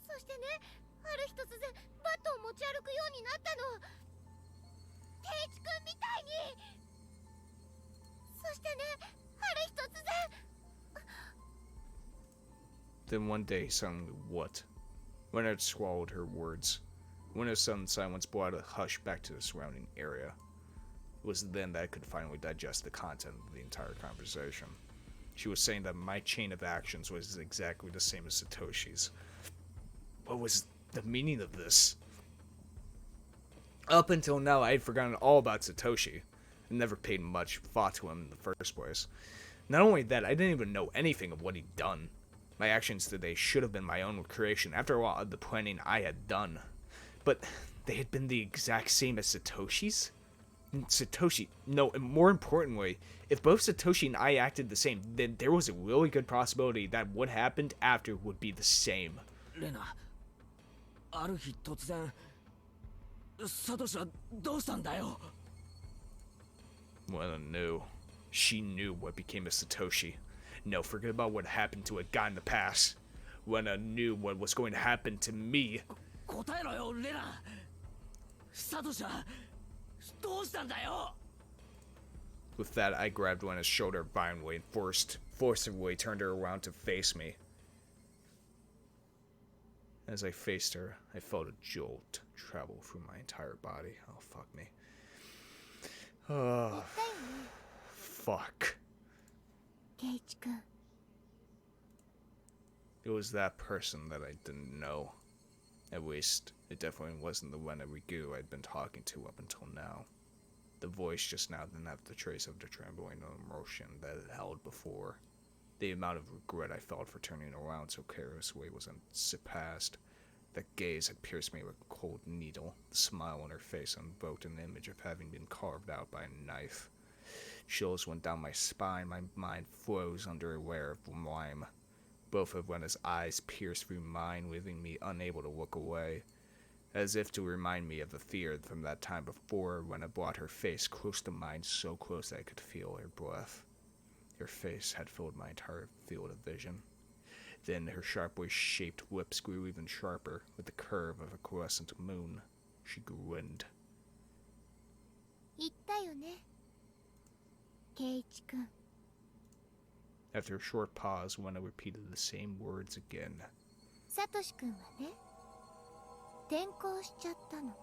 そしてね、ある日突然バットを持ち歩くようになったの。ケイチ君みたいに。そしてね、ある日突然。 Then one day, suddenly, what? When had swallowed her words. When a sudden silence brought a hush back to the surrounding area. It was then that I could finally digest the content of the entire conversation. She was saying that my chain of actions was exactly the same as Satoshi's. What was the meaning of this? Up until now, I had forgotten all about Satoshi, and never paid much thought to him in the first place. Not only that, I didn't even know anything of what he'd done. My actions today should have been my own creation after all the planning I had done. But they had been the exact same as Satoshi's? And Satoshi, no, and more importantly, if both Satoshi and I acted the same, then there was a really good possibility that what happened after would be the same. レナ、ある日突然、サトシはどうしたんだよ。Rena knew. She knew what became of Satoshi. No, forget about what happened to a guy in the past. Rena knew what was going to happen to me. 答えろよ、レナ。サトシはどうしたんだよ。 With that, I grabbed Rena's shoulder violently and forcibly turned her around to face me. As I faced her, I felt a jolt travel through my entire body. Oh, fuck me. Oh, fuck. ケイチ君。 It was that person that I didn't know. At least, it definitely wasn't the Rena Rigu I'd been talking to up until now. The voice just now didn't have the trace of the trembling emotion that it held before. The amount of regret I felt for turning around so carelessly was unsurpassed. That gaze had pierced me like a cold needle. The smile on her face invoked an image of having been carved out by a knife. Chills went down my spine, my mind froze under a layer of lime. Both of Rena's eyes pierced through mine, leaving me unable to look away. As if to remind me of the fear from that time before, Rena brought her face close to mine, so close that I could feel her breath. Her face had filled my entire field of vision. Then her sharply shaped lips grew even sharper, with the curve of a crescent moon. She grinned. 言ったよね、圭一君。 After a short pause, Rena repeated the same words again. サトシ君はね、転校しちゃったの。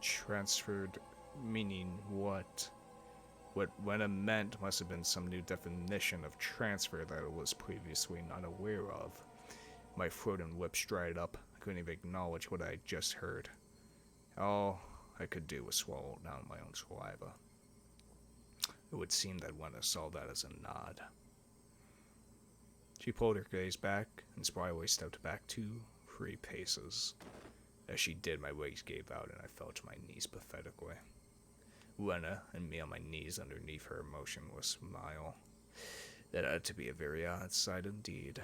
Transferred, meaning what? What Rena meant must have been some new definition of transfer that I was previously not aware of. My throat and lips dried up. I couldn't even acknowledge what I had just heard. All I could do was swallow down my own saliva. It would seem that Rena saw that as a nod. She pulled her gaze back and spryly stepped back 2-3 paces. As she did, my legs gave out and I fell to my knees pathetically. Rena and me on my knees underneath her emotionless smile. That had to be a very odd sight indeed.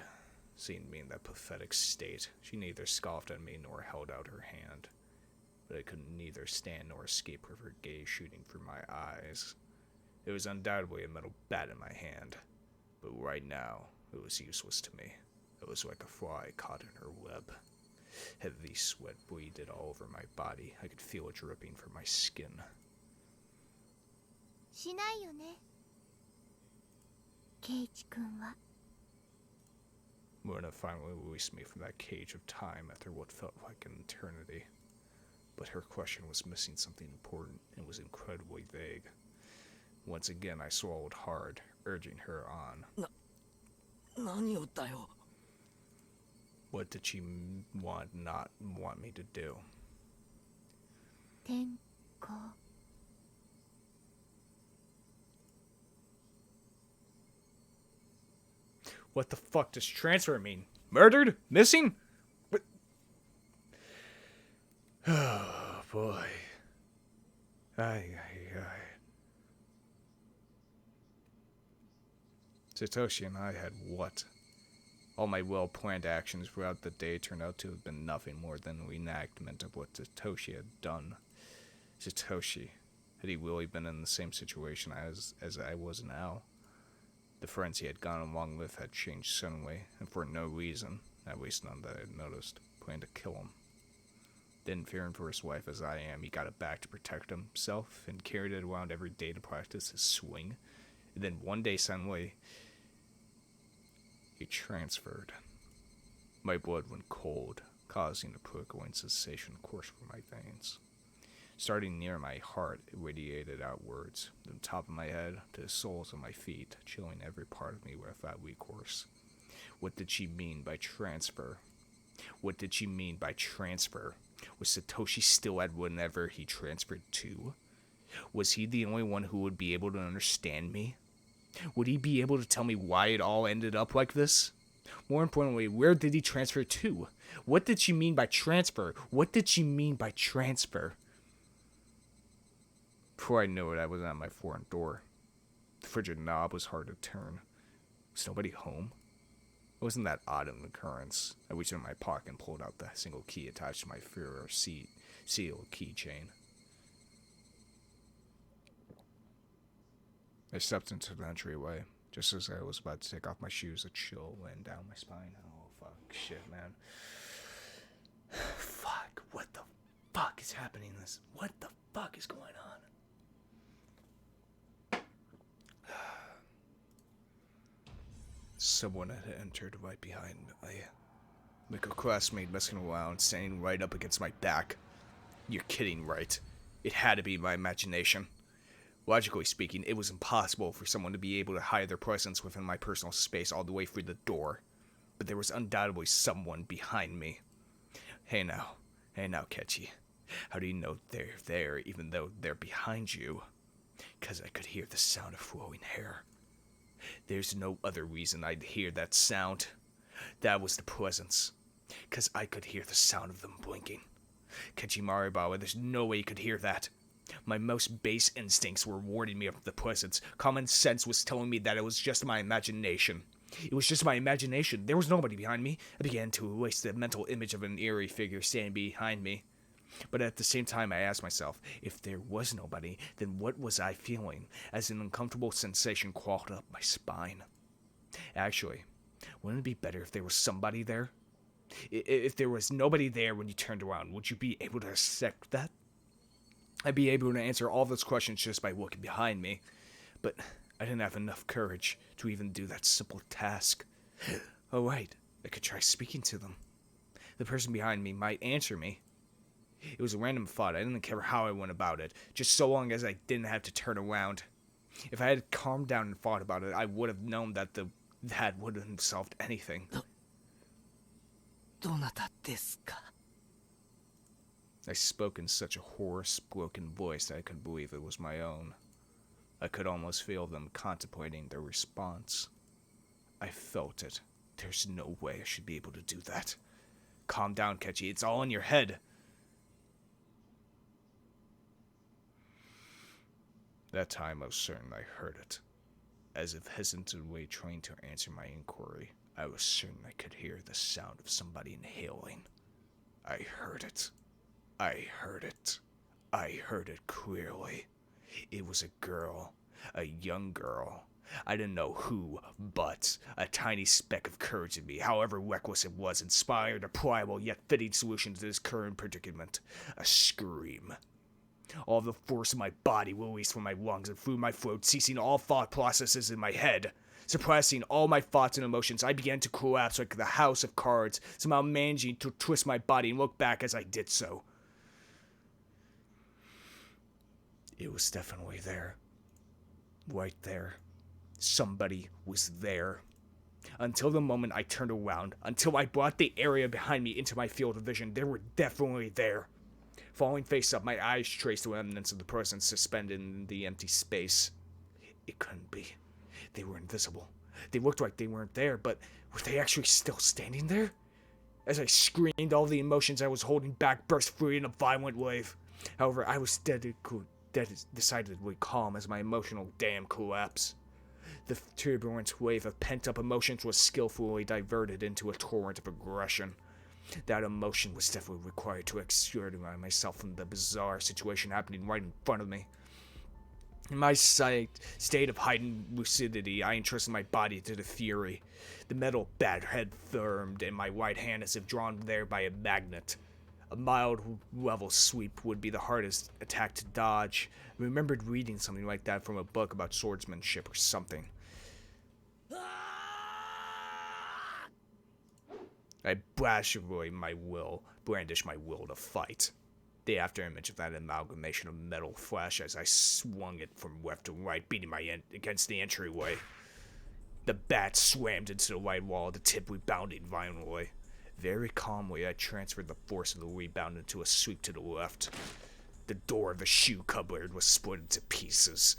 Seeing me in that pathetic state, she neither scoffed at me nor held out her hand. But I could neither stand nor escape with her gaze shooting through my eyes. It was undoubtedly a metal bat in my hand, but right now it was useless to me. It was like a fly caught in her web. Heavy sweat bleeded all over my body. I could feel it dripping from my skin. しないよね、圭一君は。 Rena finally released me from that cage of time after what felt like an eternity. But her question was missing something important and was incredibly vague. Once again I swallowed hard, urging her on. 何をだよ。 What did she not want me to do? 転校。 What the fuck does transfer mean? Murdered? Missing? What? Oh, boy. Ay. Satoshi and I had what? All my well-planned actions throughout the day turned out to have been nothing more than an reenactment of what Satoshi had done. Satoshi, had he really been in the same situation as I was now? The friends he had gone along with had changed suddenly, and for no reason, at least none that I had noticed, planned to kill him. Then, fearing for his life as I am, he got it back to protect himself and carried it around every day to practice his swing. And then one day, suddenly, he transferred. My blood went cold, causing a prickling sensation course through my veins. Starting near my heart, it radiated outwards, from the top of my head to the soles of my feet, chilling every part of me without recourse. What did she mean by transfer? What did she mean by transfer? Was Satoshi still at whenever he transferred to? Was he the only one who would be able to understand me? Would he be able to tell me why it all ended up like this? More importantly, where did he transfer to? What did she mean by transfer? What did she mean by transfer? Before I knew it, I was at my front door. The frigid knob was hard to turn. Was nobody home? It wasn't that odd an occurrence. I reached in my pocket and pulled out the single key attached to my Führer seal keychain. I stepped into the entryway. Just as I was about to take off my shoes, a chill ran down my spine. Oh, fuck. Shit, man. Fuck. What the fuck is happening? What the fuck is going on? Someone had entered right behind me. Like a classmate messing around, standing right up against my back. You're kidding, right? It had to be my imagination. Logically speaking, it was impossible for someone to be able to hide their presence within my personal space all the way through the door. But there was undoubtedly someone behind me. Hey now. Hey now, Ketchy. How do you know they're there even though they're behind you? 'Cause I could hear the sound of flowing hair. There's no other reason I'd hear that sound. That was the presence. 'Cause I could hear the sound of them blinking. Kenji Maribawa, there's no way you could hear that. My most base instincts were warning me of the presence. Common sense was telling me that it was just my imagination. It was just my imagination. There was nobody behind me. I began to erase the mental image of an eerie figure standing behind me. But at the same time, I asked myself, if there was nobody, then what was I feeling, as an uncomfortable sensation crawled up my spine? Actually, wouldn't it be better if there was somebody there? If there was nobody there when you turned around, would you be able to accept that? I'd be able to answer all those questions just by looking behind me. But I didn't have enough courage to even do that simple task. Oh, right, I could try speaking to them. The person behind me might answer me. It was a random thought. I didn't care how I went about it, just so long as I didn't have to turn around. If I had calmed down and thought about it, I would have known that that wouldn't have solved anything. どなたですか? I spoke in such a hoarse, broken voice that I couldn't believe it was my own. I could almost feel them contemplating their response. I felt it. There's no way I should be able to do that. Calm down, Ketchy. It's all in your head. That time I was certain I heard it. As if hesitantly trying to answer my inquiry, I was certain I could hear the sound of somebody inhaling. I heard it. I heard it. I heard it clearly. It was a girl. A young girl. I didn't know who, but a tiny speck of courage in me, however reckless it was, inspired a pliable yet fitting solution to this current predicament. A scream. All the force of my body released from my lungs and through my throat, ceasing all thought processes in my head. Suppressing all my thoughts and emotions, I began to collapse like the house of cards, somehow managing to twist my body and look back as I did so. It was definitely there. Right there. Somebody was there. Until the moment I turned around, until I brought the area behind me into my field of vision, they were definitely there. Falling face up, my eyes traced the remnants of the person suspended in the empty space. It couldn't be. They were invisible. They looked like they weren't there, but were they actually still standing there? As I screamed, all the emotions I was holding back burst free in a violent wave. However, I was decidedly calm as my emotional dam collapsed. The turbulent wave of pent-up emotions was skillfully diverted into a torrent of aggression. That emotion was definitely required to extricate myself from the bizarre situation happening right in front of me. In my state of heightened lucidity, I entrusted my body to the fury. The metal bat head firmed in my right hand as if drawn there by a magnet. A mild, level sweep would be the hardest attack to dodge. I remembered reading something like that from a book about swordsmanship or something. I brandished my will to fight. The afterimage of that amalgamation of metal flashed as I swung it from left to right, beating against the entryway. The bat slammed into the right wall, the tip rebounding violently. Very calmly, I transferred the force of the rebound into a sweep to the left. The door of the shoe cupboard was split into pieces.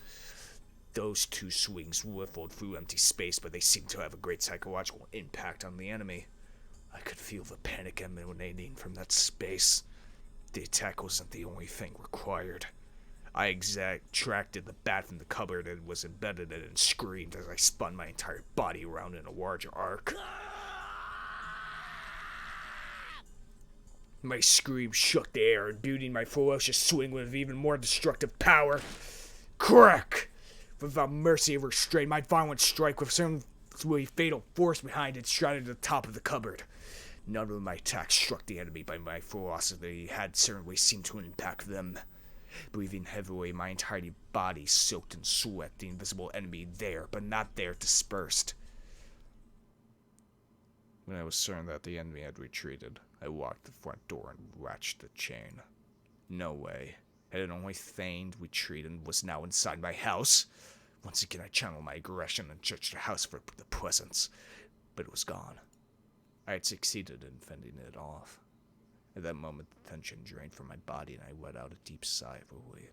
Those two swings riffled through empty space, but they seemed to have a great psychological impact on the enemy. I could feel the panic emanating from that space. The attack wasn't the only thing required. I extracted the bat from the cupboard and was embedded in it and screamed as I spun my entire body around in a large arc. My scream shook the air, imbuing my ferocious swing with even more destructive power. Crack! Without mercy or restraint, my violent strike with some fatal force behind it shot the top of the cupboard. None of my attacks struck the enemy, but my ferocity had certainly seemed to impact them. Breathing heavily, my entire body soaked in sweat, the invisible enemy there, but not there, dispersed. When I was certain that the enemy had retreated, I walked the front door and latched the chain. No way. Had it only feigned retreat and was now inside my house? Once again I channeled my aggression and judged the house for the presence, but it was gone. I had succeeded in fending it off. At that moment, the tension drained from my body and I let out a deep sigh of relief.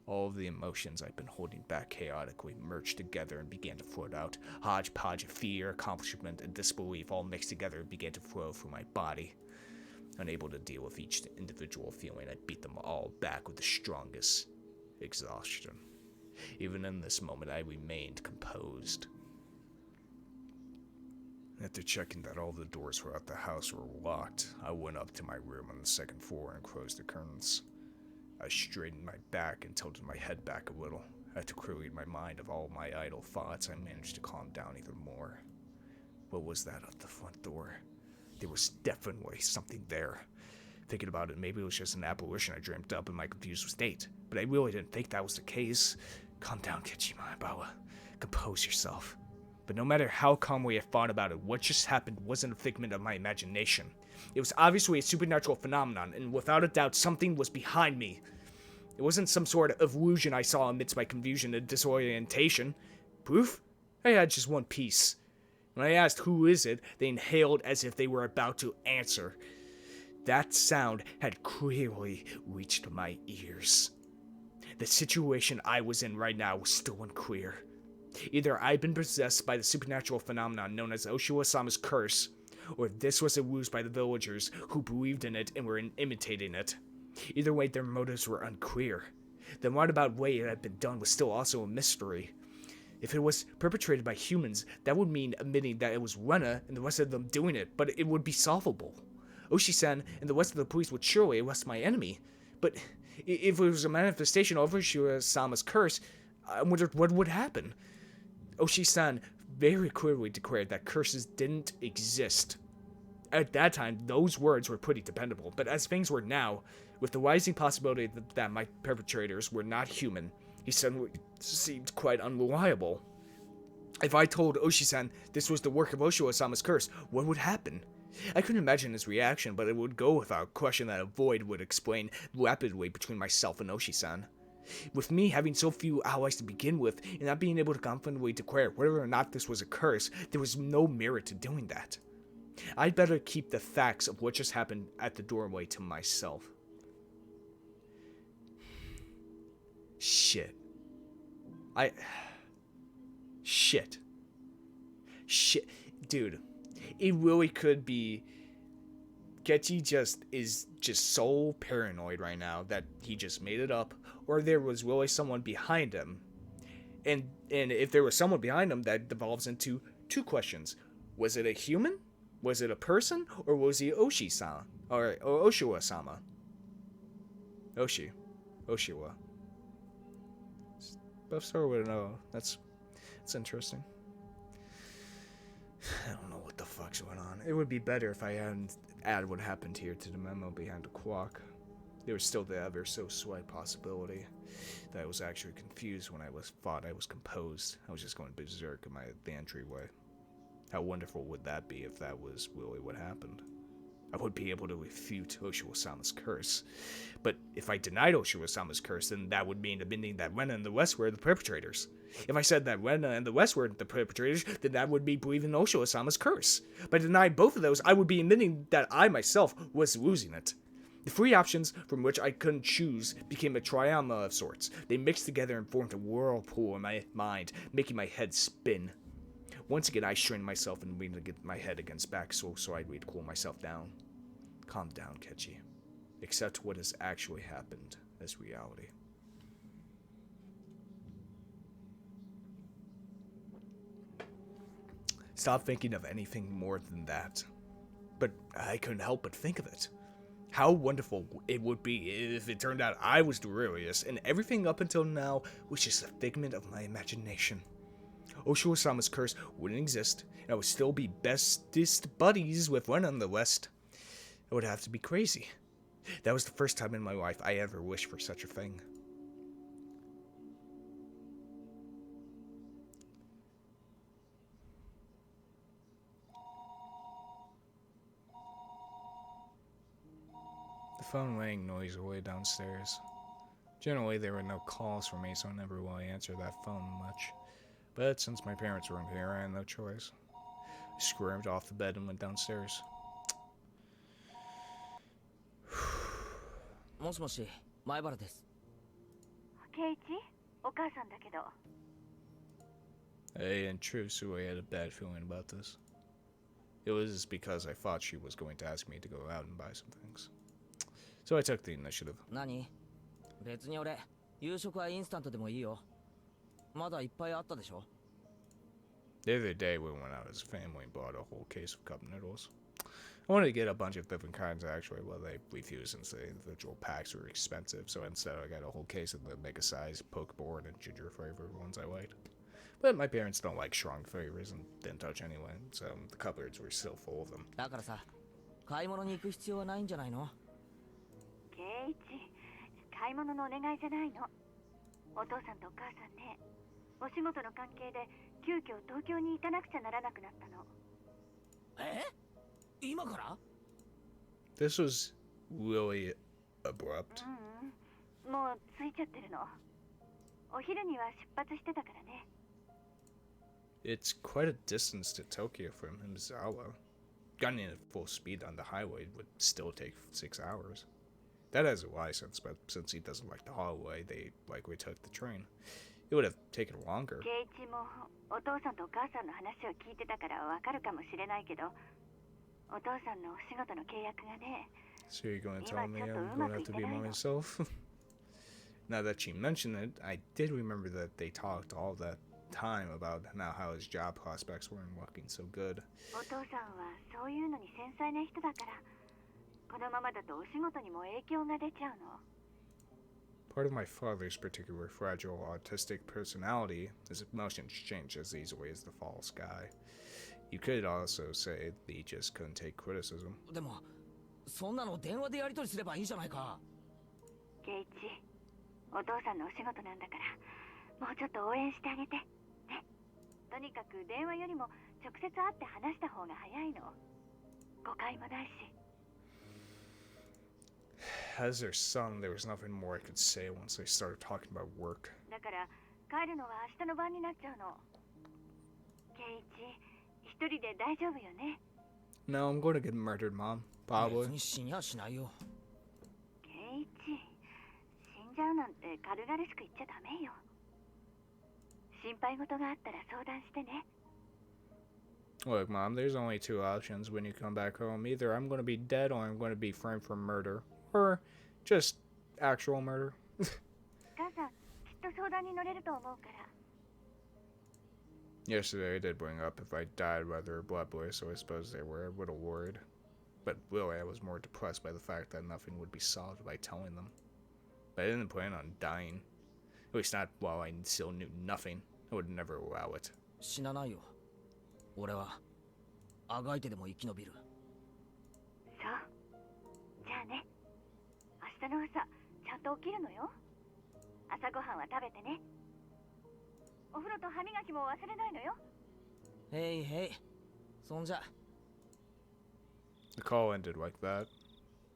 All of the emotions I'd been holding back chaotically merged together and began to float out. Hodgepodge of fear, accomplishment, and disbelief all mixed together and began to flow through my body. Unable to deal with each individual feeling, I beat them all back with the strongest exhaustion. Even in this moment, I remained composed. After checking that all the doors throughout the house were locked, I went up to my room on the second floor and closed the curtains. I straightened my back and tilted my head back a little. After clearing my mind of all my idle thoughts, I managed to calm down even more. What was that at the front door? There was definitely something there. Thinking about it, maybe it was just an apparition I dreamt up in my confused state, but I really didn't think that was the case. Calm down, Kichima Ibawa. Compose yourself. But no matter how calmly I thought about it, what just happened wasn't a figment of my imagination. It was obviously a supernatural phenomenon, and without a doubt, something was behind me. It wasn't some sort of illusion I saw amidst my confusion and disorientation. Proof? I had just one piece. When I asked who is it, they inhaled as if they were about to answer. That sound had clearly reached my ears. The situation I was in right now was still unclear. Either I'd been possessed by the supernatural phenomenon known as Oishi-sama's curse, or this was a ruse by the villagers who believed in it and were imitating it. Either way, their motives were unclear. The roundabout way it had been done was still also a mystery. If it was perpetrated by humans, that would mean admitting that it was Rena and the rest of them doing it, but it would be solvable. Oishi-san and the rest of the police would surely arrest my enemy. But if it was a manifestation of Oishi-sama's curse, I wondered what would happen. Oishi-san very clearly declared that curses didn't exist. At that time, those words were pretty dependable, but as things were now, with the rising possibility that my perpetrators were not human, he suddenly seemed quite unreliable. If I told Oishi-san this was the work of Oishi-sama's curse, what would happen? I couldn't imagine his reaction, but it would go without question that a void would explain rapidly between myself and Oishi-san. With me having so few allies to begin with, and not being able to confidently declare whether or not this was a curse, there was no merit to doing that. I'd better keep the facts of what just happened at the doorway to myself. Shit. Shit. Dude, it really could be Getty is just so paranoid right now that he just made it up, or there was really someone behind him. And if there was someone behind him, that devolves into two questions. Was it a human? Was it a person? Or was he Oishi-san? Or Oshiwa-sama? Oshiwa. Buff Star would know. That's interesting. I don't know what the fuck's going on. It would be better if I hadn't added what happened here to the memo behind the clock. There was still the ever so slight possibility that I was actually confused when thought I was composed. I was just going berserk in the entryway. How wonderful would that be if that was really what happened? I would be able to refute Oishi-sama's curse. But if I denied Oishi-sama's curse, then that would mean admitting that Rena and the West were the perpetrators. If I said that Rena and the West were the perpetrators, then that would be believing Oishi-sama's curse. By denying both of those, I would be admitting that I myself was losing it. The three options from which I couldn't choose became a trilemma of sorts. They mixed together and formed a whirlpool in my mind, making my head spin. Once again, I strained myself and leaned my head against back so I'd cool myself down. Calm down, Kechi. Accept what has actually happened as reality. Stop thinking of anything more than that. But I couldn't help but think of it. How wonderful it would be if it turned out I was delirious and everything up until now was just a figment of my imagination. Oishi-sama's curse wouldn't exist, and I would still be bestest buddies with Rena in the West. It would have to be crazy. That was the first time in my life I ever wished for such a thing. The phone rang noisily downstairs. Generally, there were no calls for me, so I never really answered that phone much. But since my parents weren't here, I had no choice. I squirmed off the bed and went downstairs. もしもし、前原です。圭一、お母さんだけど。Hey, in truth, Sue had a bad feeling about this. It was because I thought she was going to ask me to go out and buy some things. So I took the initiative. 何？別に俺、夕食はインスタントでもいいよ。まだいっぱいあったでしょ？ The other day, we went out as a family and bought a whole case of cup noodles. I wanted to get a bunch of different kinds, actually, but they refused since the individual packs were expensive, so instead I got a whole case of the mega-size poke-board and ginger-flavored ones I liked. But my parents don't like strong flavors and didn't touch anyway, so the cupboards were still full of them. だからさ、買い物に行く必要はないんじゃないの？圭一、買い物のお願いじゃないの。お父さんとお母さんね、お仕事の関係で急遽東京に行かなくちゃならなくなったの。今から？ This was really abrupt. もう着いちゃってるの。お昼には出発してたからね。It's quite a distance to Tokyo from Himizawa. Gunning at full speed on the highway would still take 6 hours. That has a license, but since he doesn't like the highway, they likely took the train. It would have taken longer. 圭一もお父さんとお母さんの話を聞いてたからわかるかもしれないけど、お父さんのお仕事の契約がね。 So you're going to tell me I'm going to have to be by myself? Now that she mentioned it, I did remember that they talked all that time about how his job prospects weren't looking so good. お父さんはそういうのに繊細な人だから、このままだとお仕事にも影響が出ちゃうの。Part of my father's particular fragile autistic personality is emotions change as easily as the fall sky. You could also say that he just couldn't take criticism. でも、そんなの電話でやり取りすればいいじゃないか。圭一、お父さんのお仕事なんだから、もうちょっと応援してあげて。ね。とにかく電話よりも直接会って話した方が早いの。誤解もないし。As their son, there was nothing more I could say once they started talking about work. だから帰るのは明日の晩になっちゃうの。圭一、一人で大丈夫よね。No, I'm going to get murdered, Mom. Probably. 別に死にゃしないよ。圭一、死んじゃうなんて軽々しく言っちゃダメよ。心配事があったら相談してね。Look, Mom, there's only two options when you come back home. Either I'm going to be dead or I'm going to be framed for murder. Or just actual murder. 母さん、きっと相談に乗れると思うから。Yesterday I did bring up if I died rather abruptly, so I suppose they were a little worried. But really, I was more depressed by the fact that nothing would be solved by telling them. But I didn't plan on dying. At least not while I still knew nothing. I would never allow it. 死なないよ。俺は、あがいてでも生き延びる。そう。じゃあね。明日の朝、ちゃんと起きるのよ。朝ごはんは食べてね。お風呂と歯磨きも忘れないのよ。へいへい。そんじゃ。The call ended like that.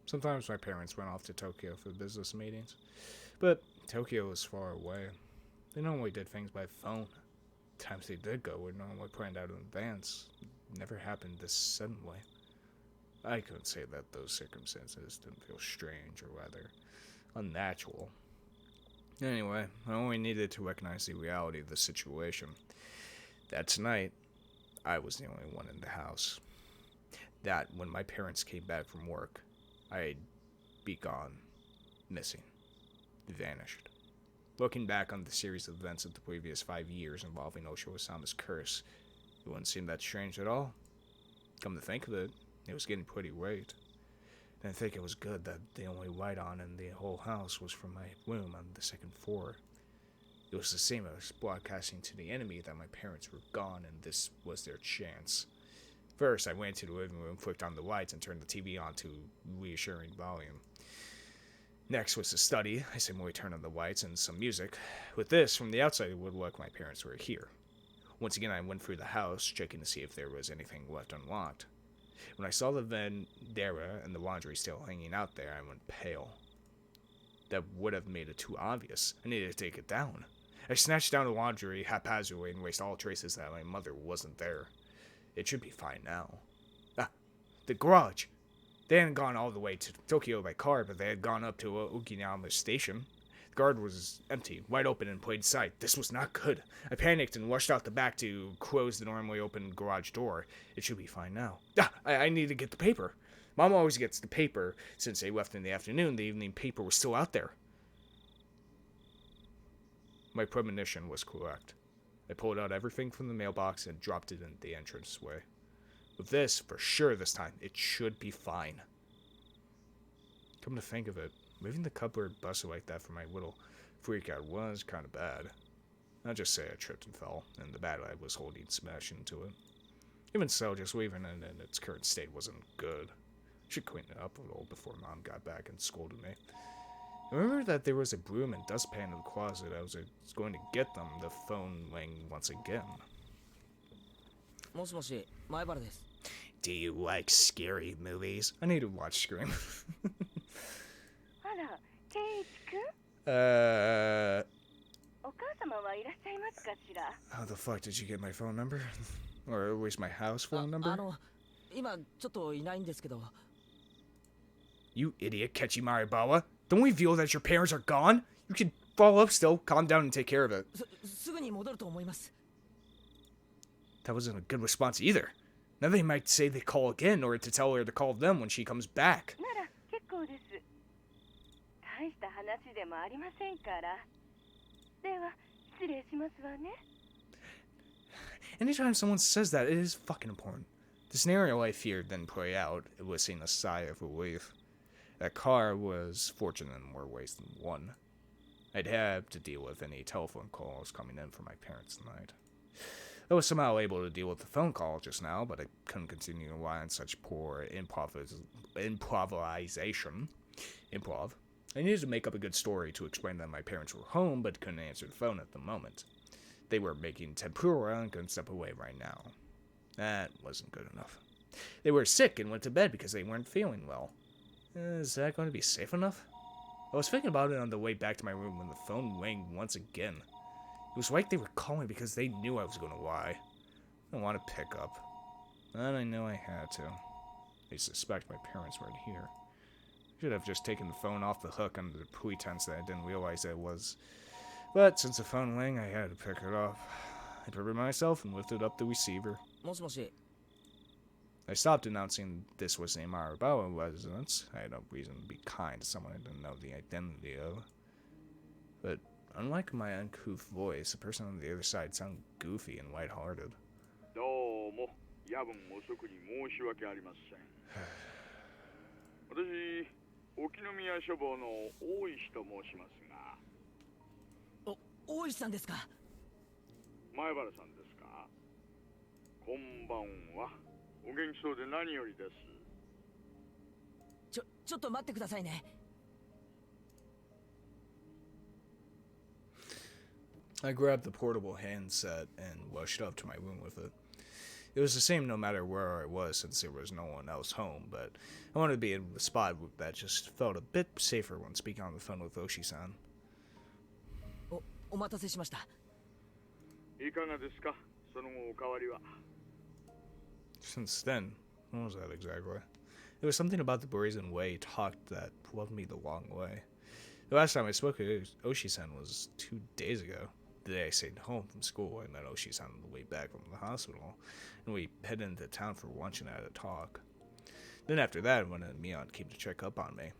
Sometimes my parents went off to Tokyo for business meetings, but Tokyo was far away. They normally did things by phone. Times they did go were normally planned out in advance. It never happened this suddenly. I couldn't say that those circumstances didn't feel strange or rather unnatural. Anyway, I only needed to recognize the reality of the situation. That tonight, I was the only one in the house. That when my parents came back from work, I'd be gone, missing, vanished. Looking back on the series of events of the previous 5 years involving Oishi-sama's curse, it wouldn't seem that strange at all. Come to think of it, it was getting pretty late. And I think it was good that the only light on in the whole house was from my room on the second floor. It was the same as broadcasting to the enemy that my parents were gone and this was their chance. First, I went to the living room, flicked on the lights, and turned the TV on to reassuring volume. Next was the study. I simply turned on the lights and some music. With this, from the outside, it would look like my parents were here. Once again, I went through the house, checking to see if there was anything left unlocked. When I saw the Vendera and the laundry still hanging out there, I went pale. That would have made it too obvious. I needed to take it down. I snatched down the laundry haphazardly and erased all traces that my mother wasn't there. It should be fine now. Ah, the garage! They hadn't gone all the way to Tokyo by car, but they had gone up to Okinawa Station. The guard was empty, wide open in plain sight. This was not good. I panicked and rushed out the back to close the normally open garage door. It should be fine now. I need to get the paper. Mom always gets the paper. Since they left in the afternoon, the evening paper was still out there. My premonition was correct. I pulled out everything from the mailbox and dropped it in the entranceway. With this, for sure this time, it should be fine. Come to think of it, moving the cupboard busted like that for my little freak out was kind of bad. I'll just say I tripped and fell, and the bat I was holding smashed into it. Even so, just leaving it in its current state wasn't good. I should clean it up a little before Mom got back and scolded me. I remember that there was a broom and dustpan in the closet. I was going to get them. The phone rang once again. もしもし、前原です。 Do you like scary movies? I need to watch Scream. あら、圭一君、 お母様はいらっしゃいますかしら。 How the fuck did you get my phone number? Or at least my house phone number? 今ちょっといないんですけど。 You idiot, Kechimaribawa. Don't reveal that your parents are gone? You can fall up still. Calm down and take care of it. すぐに戻ると思います。 That wasn't a good response either. Now they might say they call again or to tell her to call them when she comes back. なら結構です。大した話でもありませんから。では失礼しますわね。 Anytime someone says that, it is fucking important. The scenario I feared then play out, eliciting a sigh of relief. That car was fortunate in more ways than one. I'd have to deal with any telephone calls coming in from my parents tonight. I was somehow able to deal with the phone call just now, but I couldn't continue to rely on such poor improvisation. Improv. I needed to make up a good story to explain that my parents were home, but couldn't answer the phone at the moment. They were making tempura and couldn't step away right now. That wasn't good enough. They were sick and went to bed because they weren't feeling well. Is that going to be safe enough? I was thinking about it on the way back to my room when the phone rang once again. It was like they were calling because they knew I was going to lie. I didn't want to pick up. And I knew I had to. They suspect my parents weren't here. I should have just taken the phone off the hook under the pretense that I didn't realize it was. But since the phone rang, I had to pick it up. I prepared myself and lifted up the receiver. もしもし。 I stopped announcing this was the Amarabawa residence. I had no reason to be kind to someone I didn't know the identity of. But unlike my uncouth voice, the person on the other side sounded goofy and lighthearted. どうも、夜分遅くに申し訳ありません。私、沖宮書房の大石と申しますが。大石さんですか。前原さんですか。こんばんは。お元気そうで何よりです。ちょっと待ってくださいね。 I grabbed the portable handset and rushed up to my room with it. It was the same no matter where I was since there was no one else home, but I wanted to be in a spot that just felt a bit safer when speaking on the phone with Oishi-san. お待たせしました。いかがですか、その後お変わりは。 Since then, what was that exactly? There was something about the brazen way he talked that rubbed me the wrong way. The last time I spoke to Oishi-san was 2 days ago. The day I stayed home from school, I met Oishi-san on the way back from the hospital, and we headed into town for lunch and had a talk. Then after that, when Mion came to check up on me.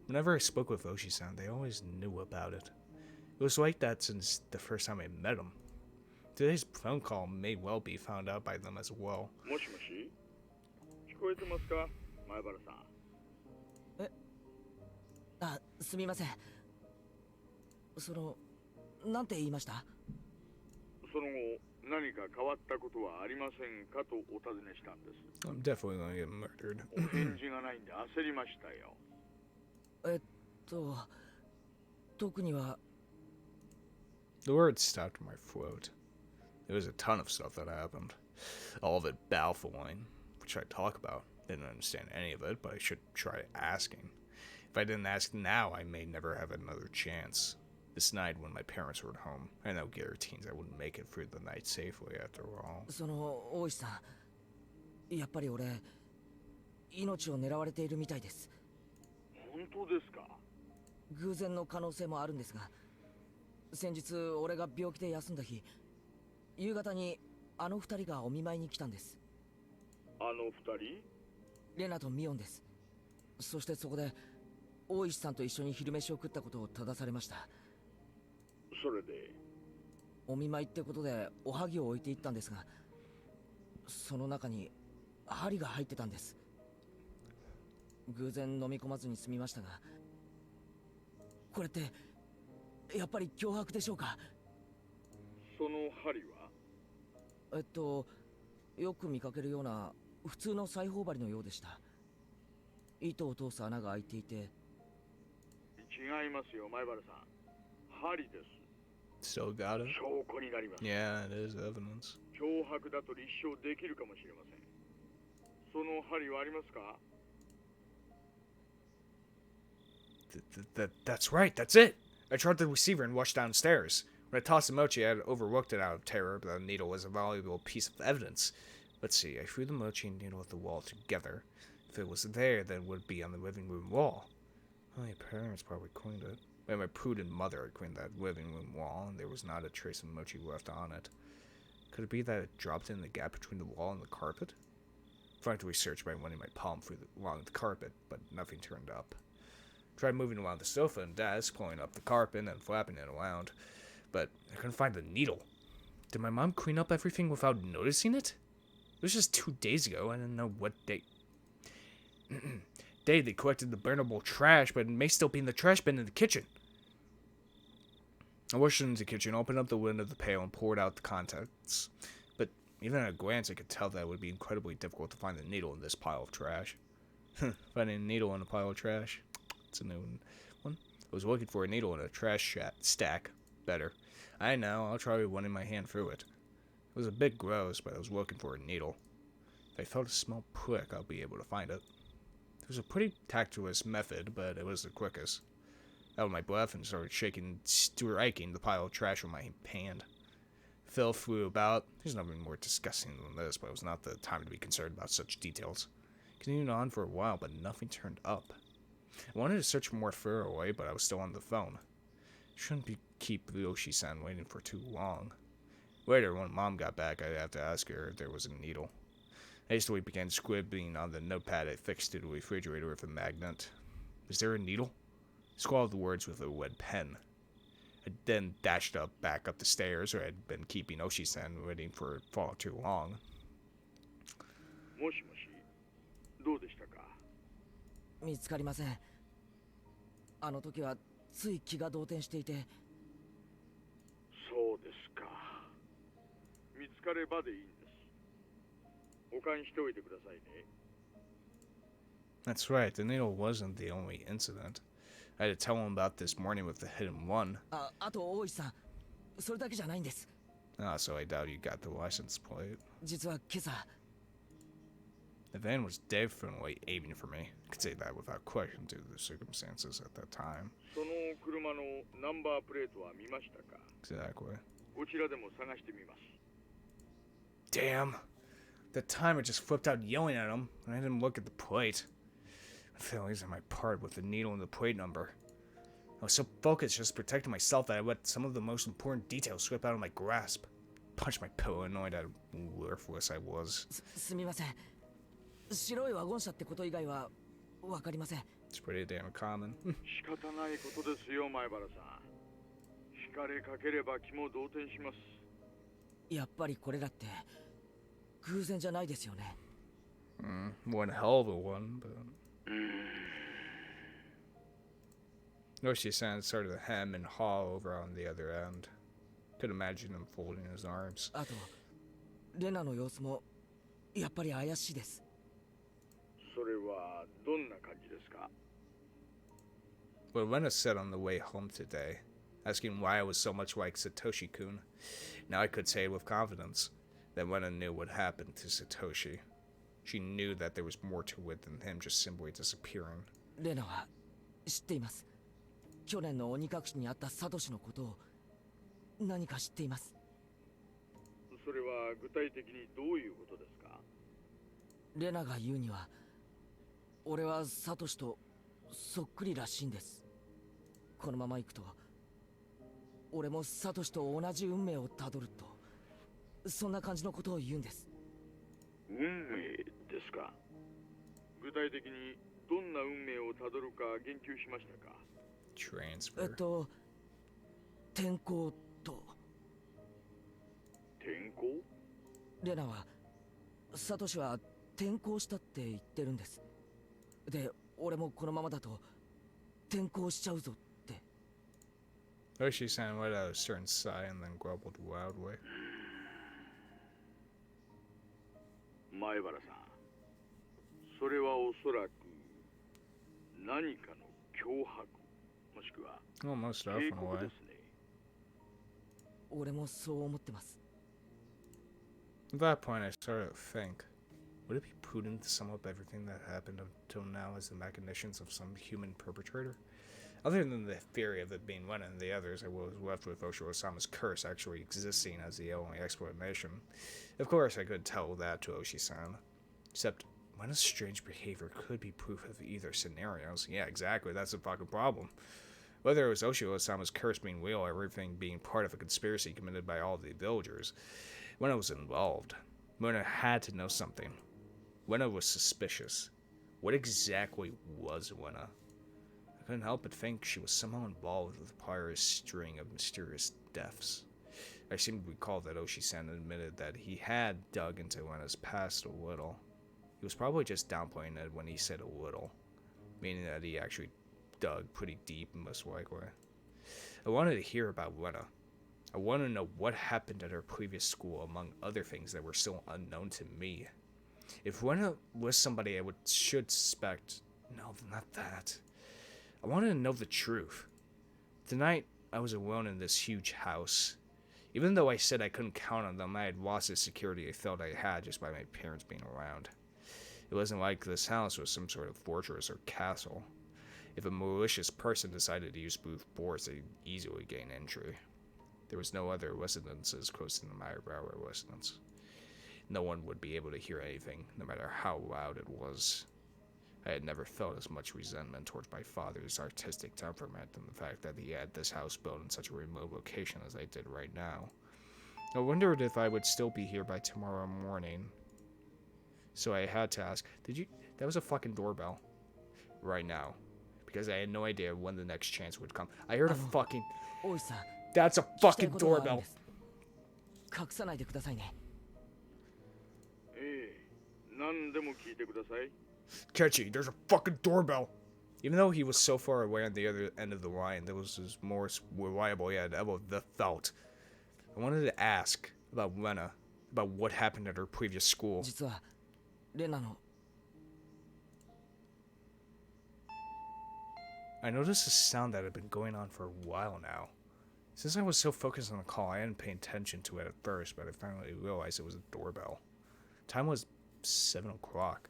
Whenever I spoke with Oishi-san, they always knew about it. It was like that since the first time I met him. Today's phone call may well be found out by them as well. もしもし、聞こえてますか、前原さん。すみません。なんて言いました？その後、何か変わったことはありませんかとお尋ねしたんです。I'm definitely gonna get murdered. お返事がないんで焦りましたよ。特には。 The words stopped in my throat. There was a ton of stuff that happened. All of it baffling, which I talk about. Didn't understand any of it, but I should try asking. If I didn't ask now, I may never have another chance. This night, when my parents were at home, I had no guarantees I wouldn't make it through the night safely after all. 大石さん、やっぱり俺、命を狙われているみたいです。本当ですか？偶然の可能性もあるんですが、先日俺が病気で休んだ日、夕方にあの二人がお見舞いに来たんです。あの二人？レナとミオンです。そしてそこで大石さんと一緒に昼飯を食ったことを正されました。それで？お見舞いってことでおはぎを置いていったんですが、その中に針が入ってたんです。偶然飲み込まずに済みましたが、これってやっぱり脅迫でしょうか？その針は？よく見かけるような普通の裁縫針のようでした。糸を通す穴が開いていて。違いますよ、前原さん。針です。 Still got it? 証拠になります。 Yeah, it is evidence. 脅迫だと立証できるかもしれません。その針はありますか？ That's right, that's it! I dropped the receiver and rushed downstairs. When I tossed the mochi, I had overlooked it out of terror, but the needle was a valuable piece of evidence. Let's see, I threw the mochi and needle at the wall together. If it was there, then it would be on the living room wall. My parents probably cleaned it. And my prudent mother had cleaned that living room wall, and there was not a trace of mochi left on it. Could it be that it dropped in the gap between the wall and the carpet? Frantically searched by running my palm along the carpet, but nothing turned up. Tried moving around the sofa and desk, pulling up the carpet and flapping it around, but I couldn't find the needle. Did my mom clean up everything without noticing it? It was just 2 days ago. I didn't know what day they collected the burnable trash, but it may still be in the trash bin in the kitchen. I rushed into the kitchen, opened up the lid of the pail, and poured out the contents. But even at a glance, I could tell that it would be incredibly difficult to find the needle in this pile of trash. Finding a needle in a pile of trash? It's a new one. I was looking for a needle in a trash stack. Better. I know, I'll try running my hand through it. It was a bit gross, but I was looking for a needle. If I felt a small prick, I'll be able to find it. It was a pretty tactless method, but it was the quickest. Out of my breath and started striking the pile of trash with my hand. Phil flew about. There's nothing more disgusting than this, but it was not the time to be concerned about such details. Continued on for a while, but nothing turned up. I wanted to search more thoroughly, but I was still on the phone. Shouldn't keep Oishi-san waiting for too long. Later, when Mom got back, I'd have to ask her if there was a needle. I hastily began scribbling on the notepad I fixed to the refrigerator with a magnet. Was there a needle? I scrawled the words with a lead pen. I then dashed back up the stairs where I'd been keeping Oishi-san waiting for far too long. もしもし、どうでしたか？見つかりません。あの時はつい気が動転していて。そうですか。見つかればでいいんです。保管しておいてくださいね。 That's right, the needle wasn't the only incident. I had to tell him about this morning with the hidden one. あと大石さん、それだけじゃないんです。So I doubt you got the license plate. 実は今朝。The van was definitely aiming for me. I could say that without question due to the circumstances at that time. その車のナンバープレートは見ましたか？ Exactly. こちらでも探してみます。 Damn. That time I just flipped out yelling at him, and I didn't look at the plate. The failures on my part with the needle and the plate number. I was so focused just protecting myself that I let some of the most important details slip out of my grasp. Punched my pillow, annoyed at how worthless I was. すみません。白いワゴン車ってこと以外はわかりません。It's pretty damn common. 仕方ないことですよ、前原さん。惹かれかければ気も動転します。やっぱりこれらって偶然じゃないですよね。One hell of a one, but... Oishi-san started to hem and haw over on the other end. Could imagine him folding his arms. あと、レナの様子もやっぱり怪しいです。それはどんな感じですか？ What Rena said on the way home today, asking why I was so much like Satoshi-kun. Now I could say with confidence that Rena knew what happened to Satoshi. She knew that there was more to it than him just simply disappearing. レナは知っています。去年の鬼隠しにあったサトシのことを何か知っています。それは具体的にどういうことですか？レナが言うには、俺はサトシとそっくりらしいんです。このまま行くと俺もサトシと同じ運命をたどると、そんな感じのことを言うんです。運命ですか。具体的にどんな運命をたどるか言及しましたか。Transfer. 転校と。転校？レナはサトシは転校したって言ってるんです。で、俺もこのままだと転校しちゃうぞって。Oishi-san let out a certain sigh and then grumbled wildly. 前原さん、それはおそらく何かの脅迫、もしくは Almost 警 off in a 告で way. すね。俺もそう思ってます。 At that point, I started to think, would it be prudent to sum up everything that happened until now as the machinations of some human perpetrator? Other than the theory of it being one and the others, I was left with Oishi-sama's curse actually existing as the only explanation. Of course, I could tell that to Oishi-san. Except, Rena's strange behavior could be proof of either scenarios. Yeah, exactly, that's the fucking problem. Whether it was Oishi-sama's curse being real or everything being part of a conspiracy committed by all the villagers, Rena was involved. Rena had to know something. Rena was suspicious. What exactly was Rena? I couldn't help but think she was somehow involved with the prior string of mysterious deaths. I seem to recall that Oishi-san admitted that he had dug into Rena's past a little. He was probably just downplaying it when he said a little, meaning that he actually dug pretty deep, most likely. I wanted to hear about Rena. I wanted to know what happened at her previous school, among other things that were still unknown to me. If Rena was somebody I should suspect, no, not that. I wanted to know the truth. Tonight, I was alone in this huge house. Even though I said I couldn't count on them, I had lost the security I felt I had just by my parents being around. It wasn't like this house was some sort of fortress or castle. If a malicious person decided to use brute force, they'd easily gain entry. There was no other residences close to my railway residence. No one would be able to hear anything, no matter how loud it was. I had never felt as much resentment towards my father's artistic temperament than the fact that he had this house built in such a remote location as I did right now. I wondered if I would still be here by tomorrow morning. So I had to ask, that was a fucking doorbell. Right now. Because I had no idea when the next chance would come. I heard a fucking... That's a fucking doorbell. 隠さないでくださいね。ええ、何でも聞いてください。 Catchy, there's a fucking doorbell. Even though he was so far away on the other end of the line, that was his more reliable he had ever felt. I wanted to ask about Rena, about what happened at her previous school. 実はレナの I noticed a sound that had been going on for a while now. Since I was so focused on the call, I didn't pay attention to it at first, but I finally realized it was a doorbell. Time was 7 o'clock.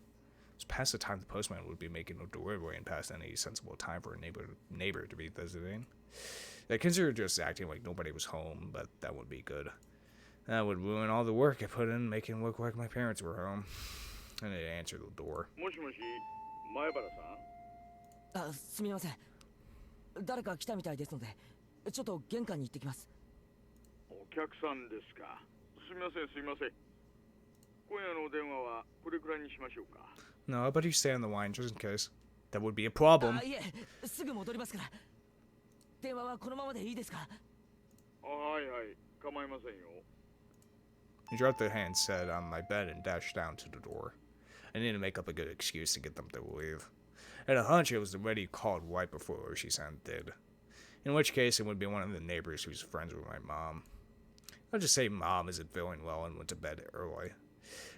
It was past the time the postman would be making a delivery and past any sensible time for a neighbor to be visiting. I considered just acting like nobody was home, but that would be good. That would ruin all the work I put in making it look like my parents were home. And they answered the door. もしもし、前原さん。あ、すみません。誰か来たみたいですので、ちょっと玄関に行ってきます。お客さんですか。すみません、すみません。今夜のお電話はこれくらいにしましょうか。No, how about you stay on the line just in case? That would be a problem. あ、いえ、すぐ戻りますから。電話はこのままでいいですか？はいはい、構いませんよ。He dropped the handset on my bed and dashed down to the door. I needed to make up a good excuse to get them to leave. I had a hunch it was the lady who called right before Oishi-san did. In which case, it would be one of the neighbors who's friends with my mom. I'll just say mom isn't feeling well and went to bed early.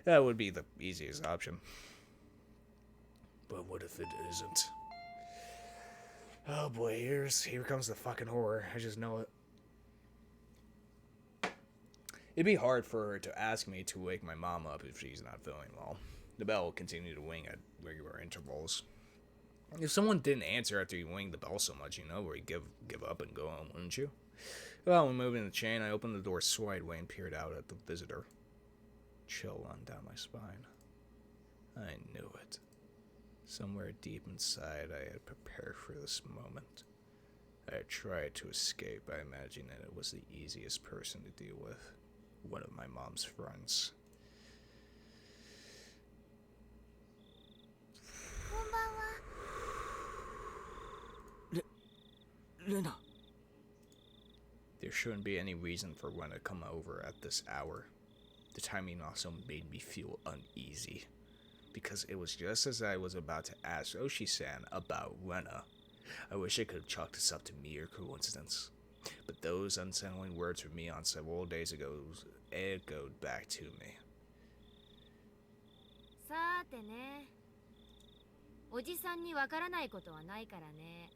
That would be the easiest option. But what if it isn't? Oh boy, here comes the fucking horror. I just know it. It'd be hard for her to ask me to wake my mom up if she's not feeling well. The bell will continue to ring at regular intervals. If someone didn't answer after you ring the bell so much, you know, where you give up and go home, wouldn't you? Well, when moving the chain, I opened the door slightly and peered out at the visitor. Chill run down my spine. I knew it. Somewhere deep inside, I had prepared for this moment. I had tried to escape by imagining that it was the easiest person to deal with. One of my mom's friends. こんばんは。レナ。 There shouldn't be any reason for Rena to come over at this hour. The timing also made me feel uneasy, because it was just as I was about to ask Oishi-san about Rena. I wish I could have chalked this up to mere coincidence, but those unsettling words from Mion several days ago echoed back to me. さてね。おじさんにわからないことはないからね。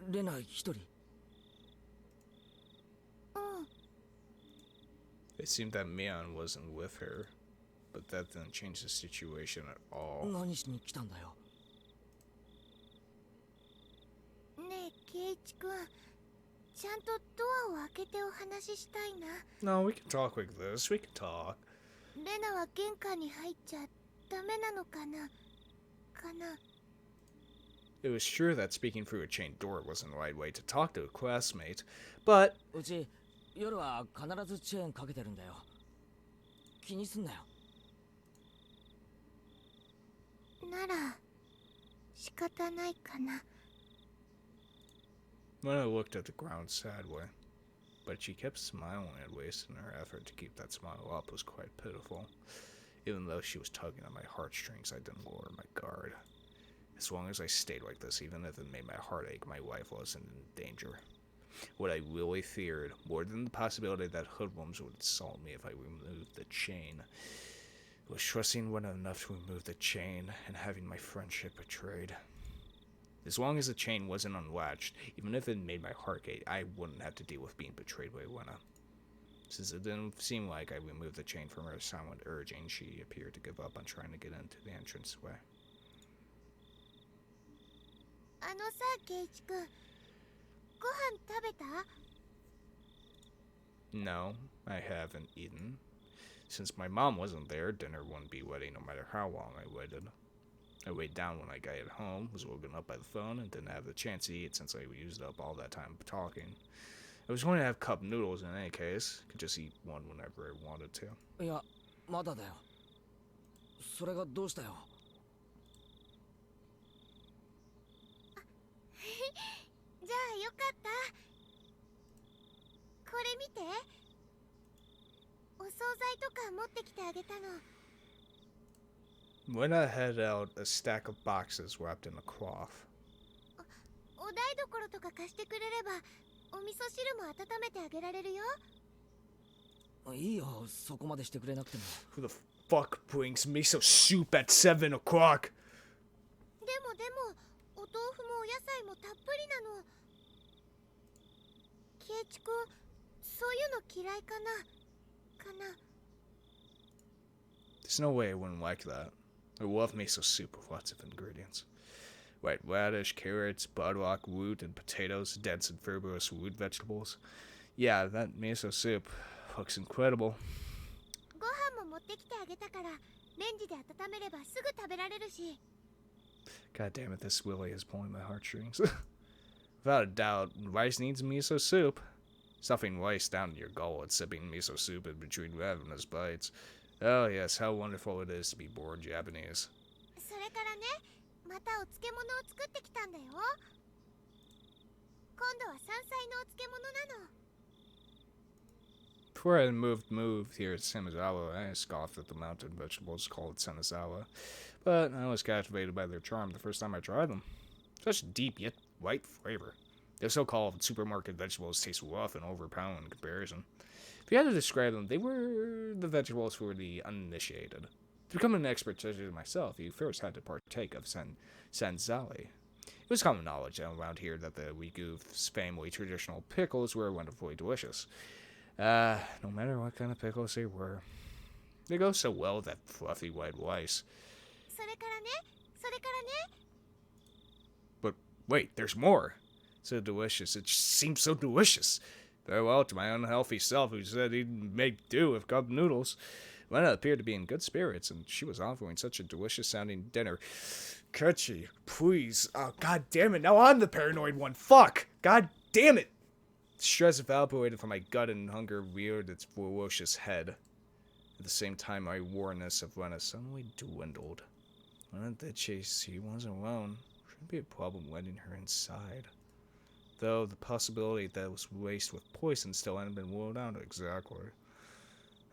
レナ一人。It seemed that Mion wasn't with her, but that didn't change the situation at all. 何しに来たんだよ。ねえ、ケイチ君。ちゃんとドアを開けてお話ししたいな。No, we can talk like this. We can talk. レナは玄関に入っちゃダメなのかな。It was true that speaking through a chained door wasn't the right way to talk to a classmate, but うち夜は必ずチェーンかけてるんだよ。気にすんなよ。なら仕方ないかな。 when I looked at the ground sadly, but she kept smiling at least, and her effort to keep that smile up was quite pitiful. Even though she was tugging at my heartstrings, I didn't lower my guard. As long as I stayed like this, even if it made my heart ache, my wife wasn't in danger. What I really feared, more than the possibility that hoodlums would assault me if I removed the chain, was trusting Rena enough to remove the chain and having my friendship betrayed. As long as the chain wasn't unlatched, even if it made my heart ache, I wouldn't have to deal with being betrayed by Rena. Since it didn't seem like I removed the chain from her silent urging, she appeared to give up on trying to get into the entranceway. あのさ、ケイチ君。ご飯食べた？ No, I haven't eaten. Since my mom wasn't there, dinner wouldn't be ready no matter how long I waited. I weighed down when I got home, was woken up by the phone, and didn't have the chance to eat since I used up all that time talking. I was going to have cup noodles in any case. Could just eat one whenever I wanted to. いや、まだだよ。それがどうしたよ。じゃあよかった。これ見て。お惣菜とか持ってきてあげたの。Rena had out a stack of boxes wrapped in a cloth. お台所とか貸してくれれば、お味噌汁も温めてあげられるよ。いいよ、そこまでしてくれなくても。 Who the fuck brings miso soup at 7 o'clock? でも、お豆腐もお野菜もたっぷりなの。ケイチ君、そういうの嫌いかな。There's no way I wouldn't like that. I love miso soup with lots of ingredients. White radish, carrots, butterrock root, and potatoes, dense and fibrous root vegetables. Yeah, that miso soup looks incredible. ご飯も持ってきてあげたから、レンジで温めればすぐ食べられるし。God damn it, this really is pulling my heartstrings. Without a doubt, rice needs miso soup. Stuffing rice down your gullet, sipping miso soup in between ravenous bites. Oh yes, how wonderful it is to be born Japanese. それからね、またお漬物を作ってきたんだよ。今度は山菜のお漬物なの。Before I moved here to Samizawa, I scoffed at the mountain vegetables called Senazawa, but I was captivated by their charm the first time I tried them. Such deep yet light flavor. The so-called supermarket vegetables taste rough and overpowering in comparison. If you had to describe them, they were the vegetables for the uninitiated. To become an expert such as myself, you first had to partake of sanzali. It was common knowledge around here that the Wigu's family traditional pickles were wonderfully delicious. No matter what kind of pickles they were. They go so well with that fluffy white rice. それからね。But wait, there's more. So delicious. It just seems so delicious. Farewell to my unhealthy self who said he'd make do with cup noodles. Rena appeared to be in good spirits, and she was offering such a delicious-sounding dinner. Kechi, please. Oh, god damn it. Now I'm the paranoid one. Fuck. God damn it. Stress evaporated from my gut and hunger reared its ferocious head. At the same time, my awareness of Rena suddenly dwindled. Rena did she wasn't alone. Shouldn't be a problem letting her inside. Though the possibility that it was laced with poison still hadn't been ruled out exactly.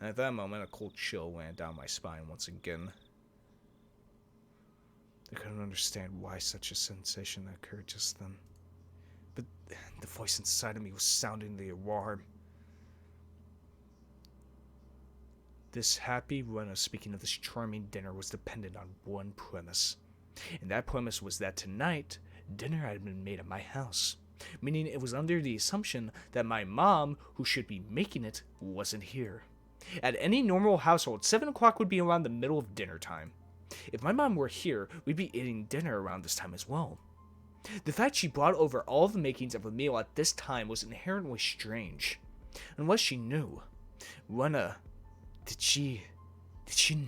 And at that moment, a cold chill ran down my spine once again. I couldn't understand why such a sensation occurred just then. But the voice inside of me was sounding the alarm. This happy Rena speaking of this charming dinner was dependent on one premise. And that premise was that tonight, dinner had been made at my house. Meaning it was under the assumption that my mom, who should be making it, wasn't here. At any normal household, 7 o'clock would be around the middle of dinner time. If my mom were here, we'd be eating dinner around this time as well. The fact she brought over all the makings of a meal at this time was inherently strange. Unless she knew. Rena, did she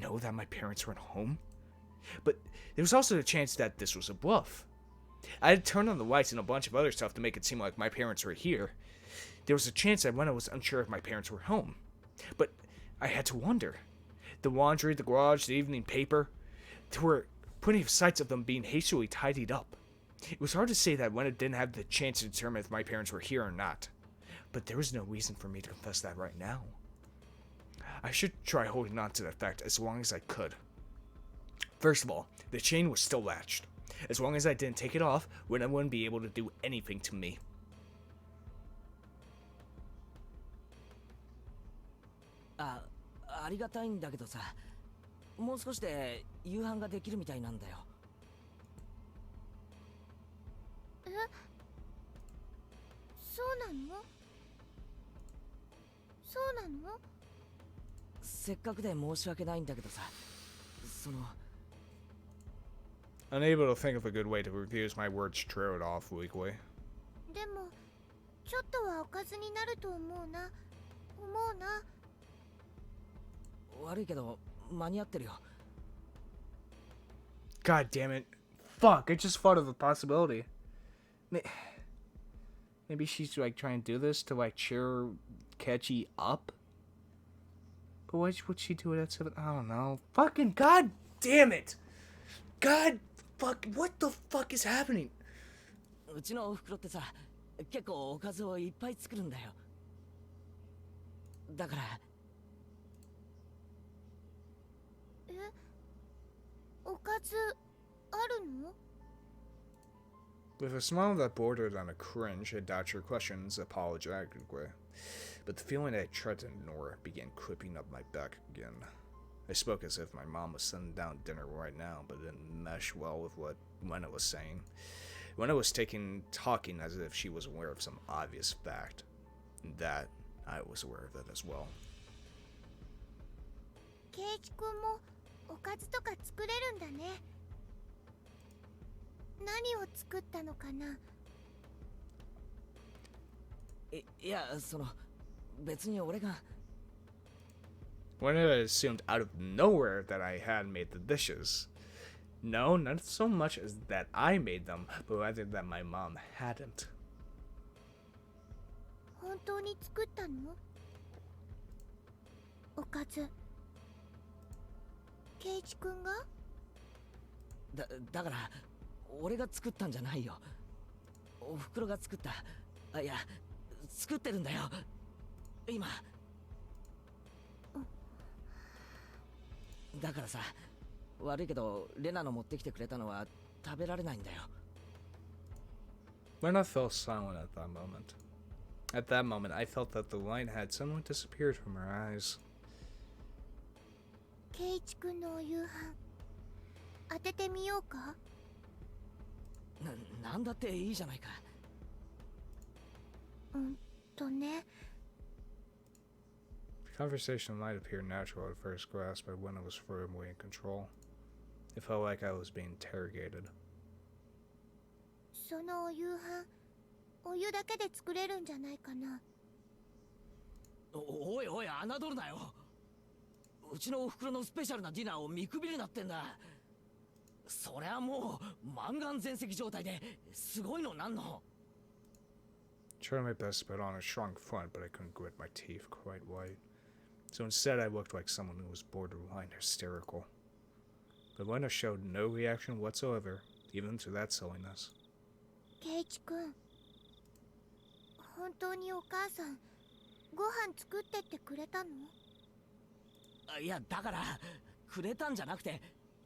know that my parents weren't home? But there was also the chance that this was a bluff. I had turned on the lights and a bunch of other stuff to make it seem like my parents were here. There was a chance that Rena was unsure if my parents were home. But I had to wonder. The laundry, the garage, the evening paper. There were plenty of sights of them being hastily tidied up. It was hard to say that Rena didn't have the chance to determine if my parents were here or not. But there was no reason for me to confess that right now. I should try holding on to that fact as long as I could. First of all, the chain was still latched. As long as I didn't take it off, Rena wouldn't be able to do anything to me. Ah, ありがたいんだけどさ、もう少しで夕飯ができるみたいなんだよ。え、そうなの？そうなの？せっかくで申し訳ないんだけどさ、その。Unable to think of a good way to refuse my words trailed off weakly. でもちょっとはおかずになると思うな。悪いけど間に合ってるよ。God damn it. Fuck, I just thought of a possibility. Maybe she's like trying to do this to like cheer Kechi up? But why would she do it at 7? I don't know. Fucking god damn it! God fuck, what the fuck is happening? うちのお袋ってさ、結構おかずをいっぱい作るんだよ。だから。え、おかずあるの？ With a smile that bordered on a cringe, I dodged her questions apologetically. But the feeling I tried to ignore began creeping up my back again. I spoke as if my mom was sending down dinner right now, but it didn't mesh well with what Rena was saying. Rena was talking as if she was aware of some obvious fact. And that, I was aware of it as well. ケイチ君もおかずとか作れるんだね。何を作ったのかな？いや、その別に俺が。When it assumed out of nowhere that I had made the dishes. No, not so much as that I made them, but rather that my mom hadn't. 本当に作ったの？おかず。ケイチ君が？だから俺が作ったんじゃないよ。お袋が作った。あ、いや、作ってるんだよ。今。だからさ、悪いけどレナの持ってきてくれたのは食べられないんだよ。Rena fell silent at that moment. At that moment, I felt that the light had suddenly disappeared from her eyes. ケイチ君のお夕飯当ててみようか？なんだっていいじゃないか。ね。The conversation might appear natural at first glance, but when I was firmly in control, it felt like I was being interrogated. そのお夕飯、お湯だけで作れるんじゃないかな。おいおい、侮るなよ。うちのお袋のスペシャルなディナーを見くびるなってんだ。そりゃもう満願全席状態ですごいのなんの。 Tried my best to put on a strong front, but I couldn't grit my teeth quite white. So instead, I looked like someone who was borderline hysterical. But Rena showed no reaction whatsoever, even to that silliness. ケイチ君、本当にお母さんご飯作ってってくれたの？いやだからくれたんじゃなくて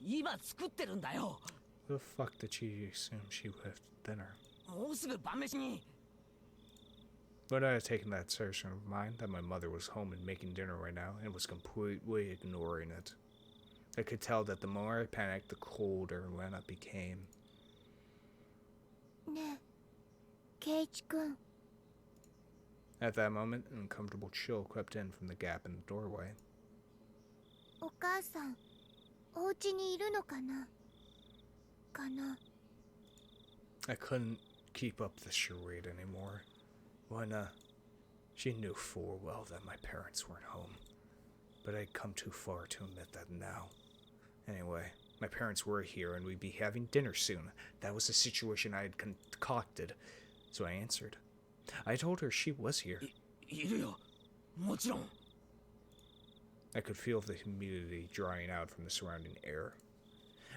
今作ってるんだよ。 The fuck did she assume she would have dinner? もうすぐ晩飯に。 But I had taken that assertion of mine that my mother was home and making dinner right now and was completely ignoring it. I could tell that the more I panicked, the colder Rena became. ねえ、ケイチ君。 At that moment, an uncomfortable chill crept in from the gap in the doorway. お母さん、お家にいるのかな？かな？ I couldn't keep up the charade anymore. Rena, she knew full well that my parents weren't home. But I'd come too far to admit that now. Anyway, my parents were here and we'd be having dinner soon. That was the situation I had concocted. So I answered. I told her she was here. いるよ。もちろん。 I could feel the humidity drying out from the surrounding air.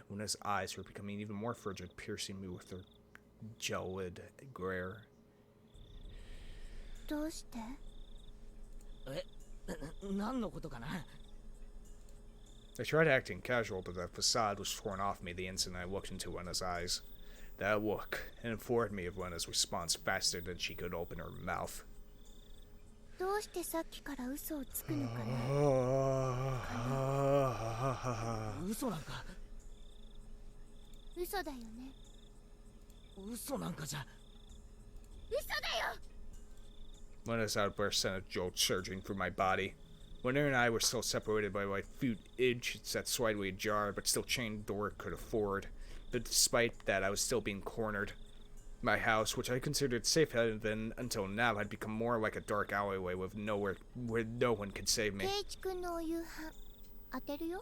Rena's eyes were becoming even more frigid, piercing me with their gelid glare. どうして？何のことかな。 I tried acting casual, but the facade was torn off me the instant I looked into Rena's eyes. That look informed me of Rena's response faster than she could open her mouth. どうしてさっきから嘘をつくのかな？嘘なんか。嘘だよね。嘘なんかじゃ。嘘だよ。 Rena's outburst sent a jolt surging through my body. Rena and I were still separated by a few inches that slightly ajar, but still chained door could afford. But despite that, I was still being cornered. My house, which I considered safe haven until now, had become more like a dark alleyway with nowhere where no one could save me. ケイチ君のお夕飯当てるよ。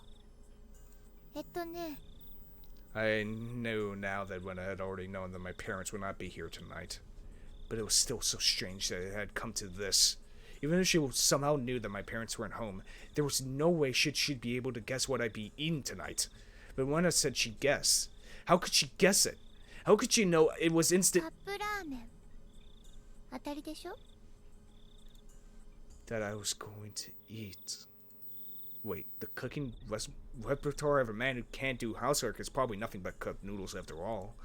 ね。 I knew now that Rena had already known that my parents would not be here tonight. But it was still so strange that it had come to this. Even if she somehow knew that my parents weren't home, there was no way she'd be able to guess what I'd be eating tonight. But Rena said she guessed. How could she guess it? How could she know it was カ instant ップラーメン当たりでしょ？ that I was going to eat? Wait, the cooking repertoire of a man who can't do housework is probably nothing but cooked noodles after all.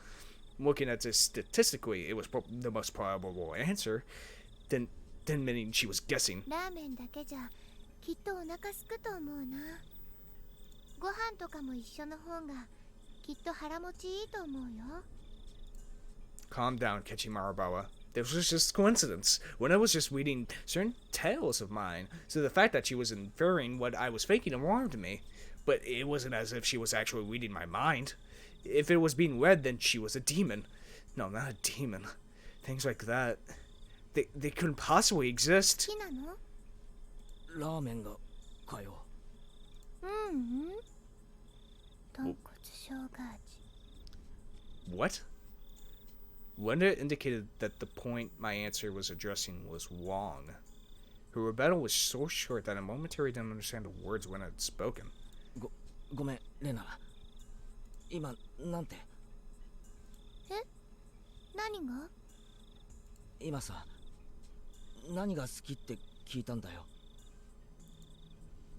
Looking at this statistically, it was the most probable answer. Then meaning she was guessing. ラーメンだけじゃきっとお腹すくと思うな。ご飯とかも一緒の方がきっと腹持ちいいと思うよ。 Calm down, Kechimarabawa. This was just coincidence. When I was just reading certain tales of mine, so the fact that she was inferring what I was thinking alarmed me. But it wasn't as if she was actually reading my mind. If it was being read, then she was a demon. No, not a demon. Things like that. They couldn't possibly exist. 好きなの？ラーメンがかよ。豚骨生姜味。 What? Wenda indicated that the point my answer was addressing was wrong. Her rebuttal was so short that I momentarily didn't understand the words Wenda had spoken. ごめん、レナ。今、なんて。何が？今さ、何が好きって聞いたんだよ。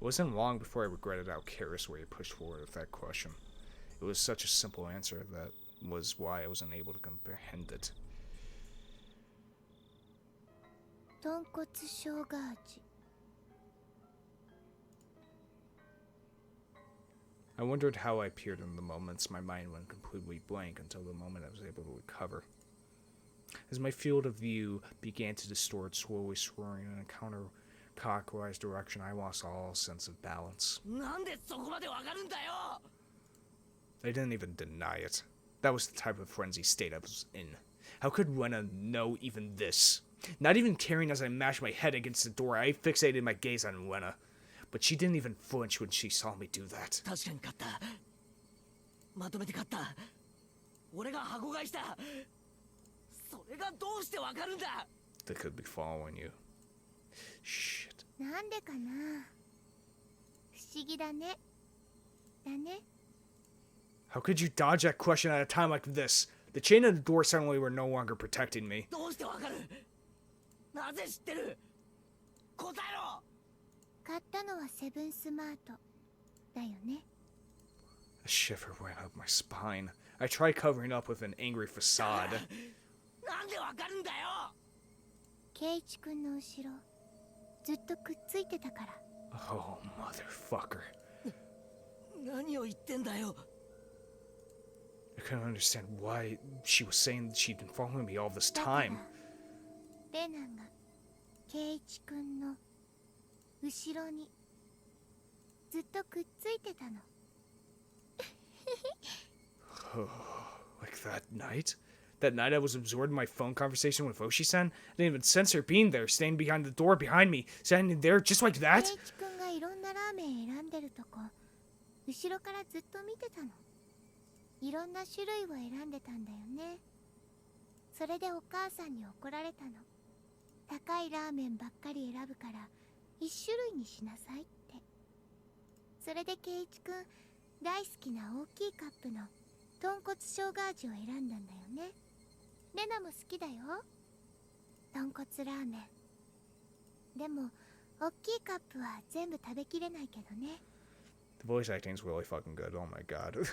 It wasn't long before I regretted how carelessly I pushed forward with that question. It was such a simple answer that was why I wasn't able to comprehend it. 豚骨生姜味。 I wondered how I appeared in the moments my mind went completely blank until the moment I was able to recover. As my field of view began to distort, slowly swerving in a counterclockwise direction, I lost all sense of balance. なんでそこまでわかるんだよ。 I didn't even deny it. That was the type of frenzy state I was in. How could Rena know even this? Not even caring as I mashed my head against the door, I fixated my gaze on Rena. but she didn't even flinch when she saw me do that. 確かに勝った。まとめて勝った。俺が箱買いした。それがどうしてわかるんだ。 They could be following you. Shit. なんでかな。不思議だね。だね。 How could you dodge that question at a time like this? The chain and the door suddenly were no longer protecting me. どうしてわかる。なぜ知ってる。答えろ。買ったのはセブンスマートだよね。 A shiver went up my spine. I tried covering up with an angry facade. なんでわかるんだよ。ケイチ君の後ろずっとくっついてたから。 Oh, motherfucker. 何を言ってんだよ。 I couldn't understand why she was saying that she'd been following me all this time. レナがケイチ君の後ろにずっとくっついてたの。Like that night? That night I was absorbed in my phone conversation with Oishi-san? I didn't even sense her being there, standing behind the door behind me, standing there just like ケ that? イチ君がいろんなラーメン選んでるとこ後ろからずっと見てたの。いろんな種類を選んでたんだよね。それでお母さんに怒られたの。高いラーメンばっかり選ぶから一種類にしなさいって。それでケイチ君大好きな大きいカップの豚骨生姜味を選んだんだよね。レナも好きだよ、豚骨ラーメン。でも大きいカップは全部食べきれないけどね。 The voice acting's really fucking good, oh my god.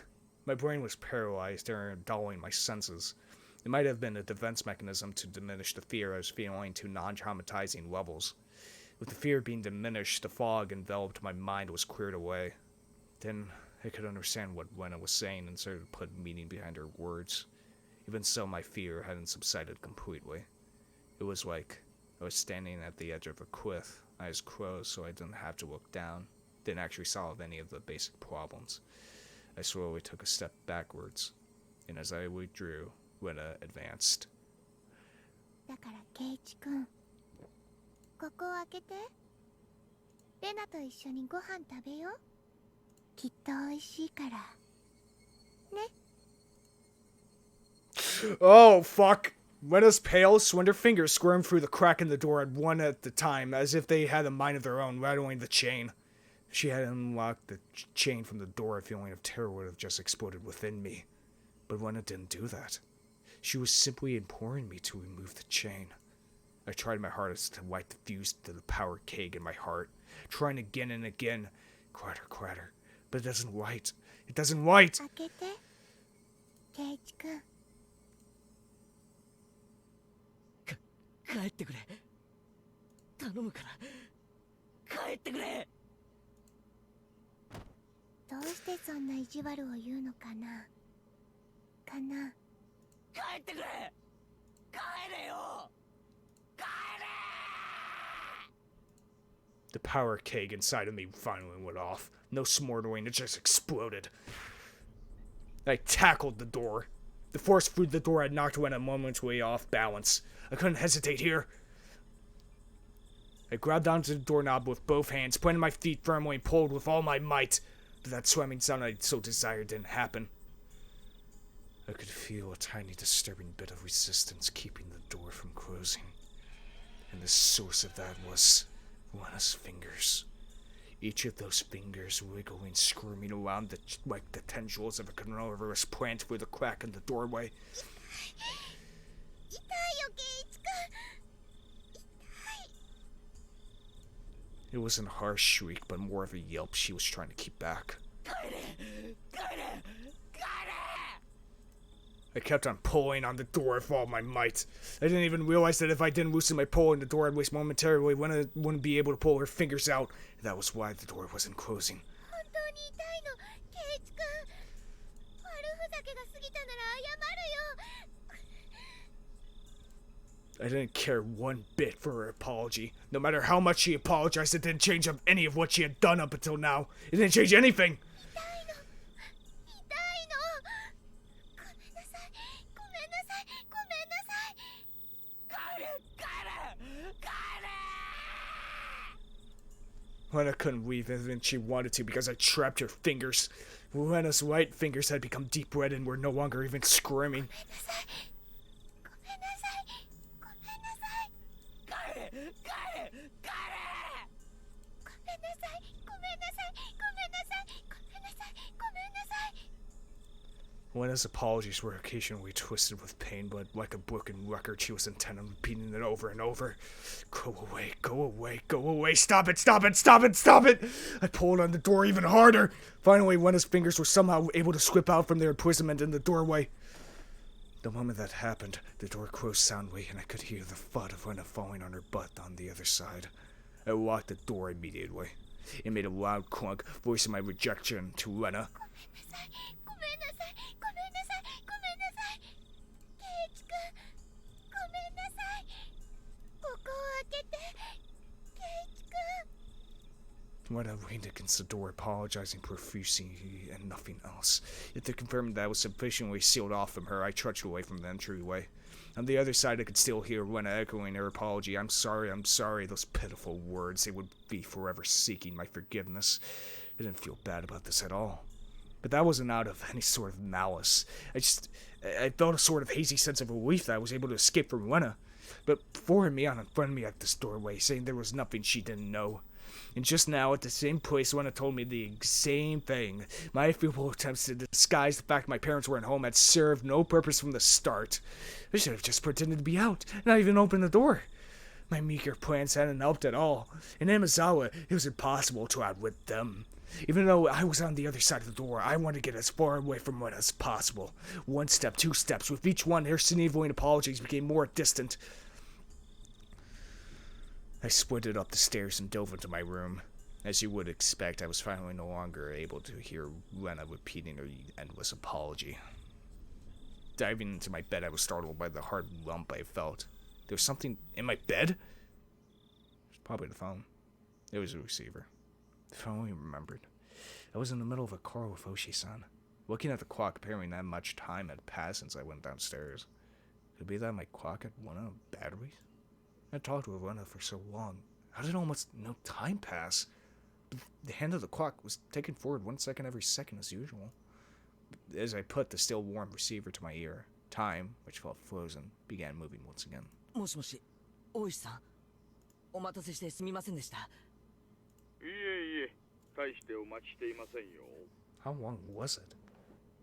My brain was paralyzed during dulling my senses. It might have been a defense mechanism to diminish the fear I was feeling to non-traumatizing levels. With the fear being diminished, the fog enveloped my mind was cleared away. Then I could understand what Rena was saying and started to put meaning behind her words. Even so, my fear hadn't subsided completely. It was like I was standing at the edge of a cliff, eyes closed so I didn't have to look down. Didn't actually solve any of the basic problems. I slowly took a step backwards, and as I withdrew, Rena advanced. だからケイチ君、ここを開けて。レナと一緒にご飯食べよう。きっと美味しいから。ね。 Oh, fuck! Rena's pale, slender fingers squirmed through the crack in the door at one at a time, as if they had a mind of their own, rattling the chain. If she had unlocked the chain from the door, a feeling of terror would have just exploded within me. But Rena didn't do that. She was simply imploring me to remove the chain. I tried my hardest to light the fuse to the power keg in my heart, trying again and again. Clatter, clatter. But it doesn't light. It doesn't light! 開けて。ケイチ君。帰ってくれ。頼むから。帰ってくれ。どうしてそんな意地悪を言うのかな。かな。帰ってくれ。帰れよ。帰れ。 The power keg inside of me finally went off. No smoldering, it just exploded. I tackled the door. The force through the door had knocked Rena momentarily off balance. I couldn't hesitate here. I grabbed onto the doorknob with both hands, planted my feet firmly, and pulled with all my might. But that slamming sound I so desired didn't happen. I could feel a tiny disturbing bit of resistance keeping the door from closing. And the source of that was Rena's fingers. Each of those fingers wiggling, squirming around like the tendrils of a carnivorous plant through the crack in the doorway. 痛いよ、ケイチ君。痛い。 It wasn't a harsh shriek, but more of a yelp she was trying to keep back. 帰れ。帰れ。帰れ。 I kept on pulling on the door with all my might. I didn't even realize that if I didn't loosen my pull on the door, at least momentarily, Rena wouldn't be able to pull her fingers out. That was why the door wasn't closing. 本当に痛いの、ケイチ君。悪ふざけが過ぎたなら謝るよ。 I didn't care one bit for her apology. No matter how much she apologized, it didn't change up any of what she had done up until now. It didn't change anything. 痛いの。痛いの。ごめんなさい。ごめんなさい。ごめんなさい。帰れ。帰れ。帰れ。Rena couldn't weave even she wanted to because I trapped her fingers. Rena's right fingers had become deep red and were no longer even screaming. Rena's apologies were occasionally twisted with pain, but like a broken record, she was intent on repeating it over and over. Go away, go away, go away, stop it, stop it, stop it, stop it! I pulled on the door even harder. Finally, Rena's fingers were somehow able to slip out from their imprisonment in the doorway. The moment that happened, the door closed soundly, and I could hear the thud of Rena falling on her butt on the other side. I locked the door immediately. It made a loud clunk, voicing my rejection to Rena. Rena leaned against the door, apologizing profusely and nothing else. Yet to confirm that I was sufficiently sealed off from her, I trudged away from the entryway. On the other side, I could still hear Rena echoing her apology. I'm sorry, those pitiful words. They would be forever seeking my forgiveness. I didn't feel bad about this at all. But that wasn't out of any sort of malice. I felt a sort of hazy sense of relief that I was able to escape from Rena. But before me unfriended me at this doorway, saying there was nothing she didn't know. And just now, at the same place, Rena told me the same thing. My feeble attempts to disguise the fact my parents weren't home had served no purpose from the start. I should have just pretended to be out, not even opened the door. My meager plans hadn't helped at all. In Amazawa, it was impossible to outwit them. Even though I was on the other side of the door, I wanted to get as far away from Rena as possible. 1 step, 2 steps. With each one, her sneering apologies became more distant. I sprinted up the stairs and dove into my room. As you would expect, I was finally no longer able to hear Rena repeating her endless apology. Diving into my bed, I was startled by the hard lump I felt. There was something in my bed? It was probably the phone. It was a receiver. If I only remembered. I was in the middle of a car with Oishi-san. Looking at the clock, apparently not much time had passed since I went downstairs. Could it be that my clock had run out of batteries? I talked with Rena for so long. How did almost no time pass? The hand of the clock was ticking forward 1 second every second as usual. As I put the still warm receiver to my ear, time, which felt frozen, began moving once again. もしもし、大石さん。お待たせしてすみませんでした。いえいえ、大してお待ちしていませんよ。 How long was it?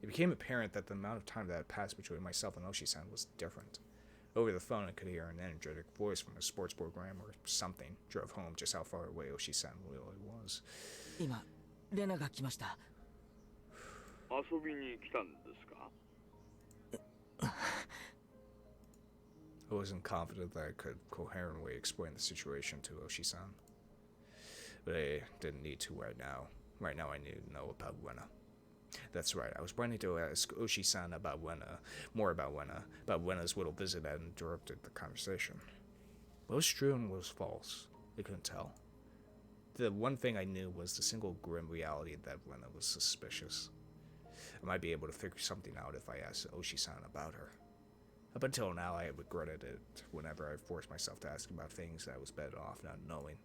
It became apparent that the amount of time that had passed between myself and Oishi-san was different. Over the phone, I could hear an energetic voice from a sports program or something drove home just how far away Oishi-san really was. 今、レナが来ました。遊びに来たんですか? I wasn't confident that I could coherently explain the situation to Oishi-san. But I didn't need to right now. Right now I needed to know about Rena. That's right, I was planning to ask Oishi-san about Rena, more about Rena's little visit that interrupted the conversation. What was true and what was false? I couldn't tell. The one thing I knew was the single grim reality that Rena was suspicious. I might be able to figure something out if I asked Oishi-san about her. Up until now, I had regretted it whenever I forced myself to ask about things that I was better off not knowing.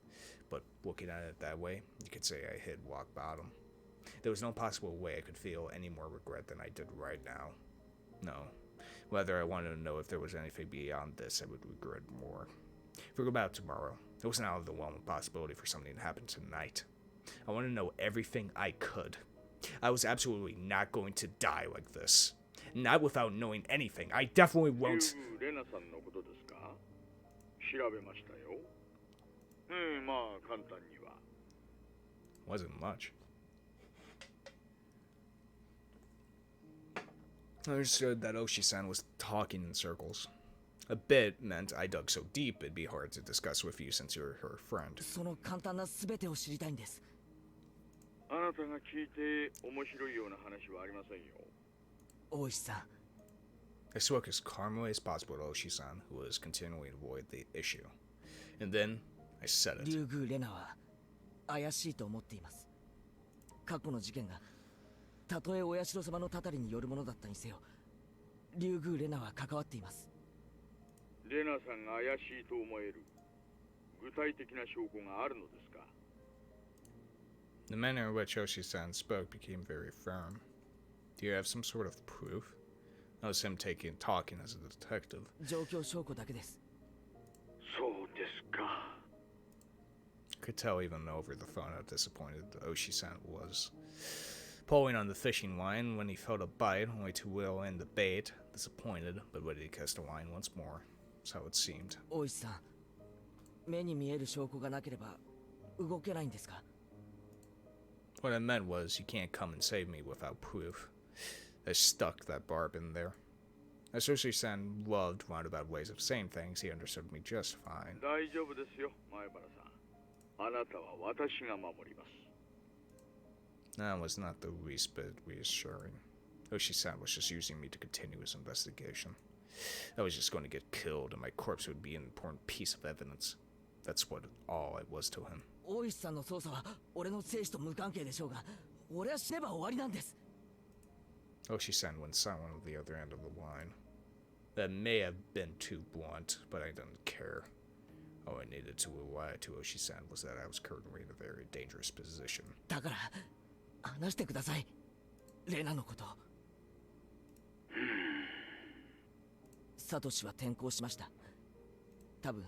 But looking at it that way, you could say I hit rock bottom. There was no possible way I could feel any more regret than I did right now. No. Whether I wanted to know if there was anything beyond this, I would regret more. Forget about tomorrow. It wasn't out of the realm of possibility for something to happen tonight. I wanted to know everything I could. I was absolutely not going to die like this. Not without knowing anything. I definitely won't. レナさんのことですか? 調べましたよ。まあ簡単には。 Wasn't much. I understood that Oishi-san was talking in circles. A bit meant I dug so deep it'd be hard to discuss with you since you're her friend. その簡単な全てを知りたいんです。あなたが聞いて面白いような話はありませんよ。大石さん。 I spoke as calmly as possible to Oishi-san, who was continuing to avoid the issue. And then, I said it. 竜宮レナは怪しいと思っています。過去の事件がたとえお社様のたたりによるものだったにせよ、竜宮レナは関わっています。レナさんが怪しいと思える具体的な証拠があるのですか? The manner in which Oishi-san spoke became very firm. Do you have some sort of proof? That was him talking as a detective. 状況証拠だけです。そうですか。 Could tell even over the phone how disappointed Oishi-san was. Pulling on the fishing line when he felt a bite, only to reel in the bait. Disappointed, but ready to cast the line once more. That's how it seemed. 大石さん、目に見える証拠がなければ動けないんですか？ What I meant was, you can't come and save me without proof. I stuck that barb in there. As Oishi-san loved roundabout ways of saying things, he understood me just fine. 大丈夫ですよ、前原さん。あなたは私が守ります。 That was not the least bit reassuring. Oishi-san was just using me to continue his investigation. I was just going to get killed, and my corpse would be an important piece of evidence. That's what all it was to him. 大石さんの捜査は俺の生死と無関係でしょうが、俺は死ねば終わりなんです。 Oishi-san went silent at the other end of the line. That may have been too blunt, but I didn't care. All I needed to lie to Oishi-san was that I was currently in a very dangerous position. だから話してください。レナのこと。サトシは転校しました。多分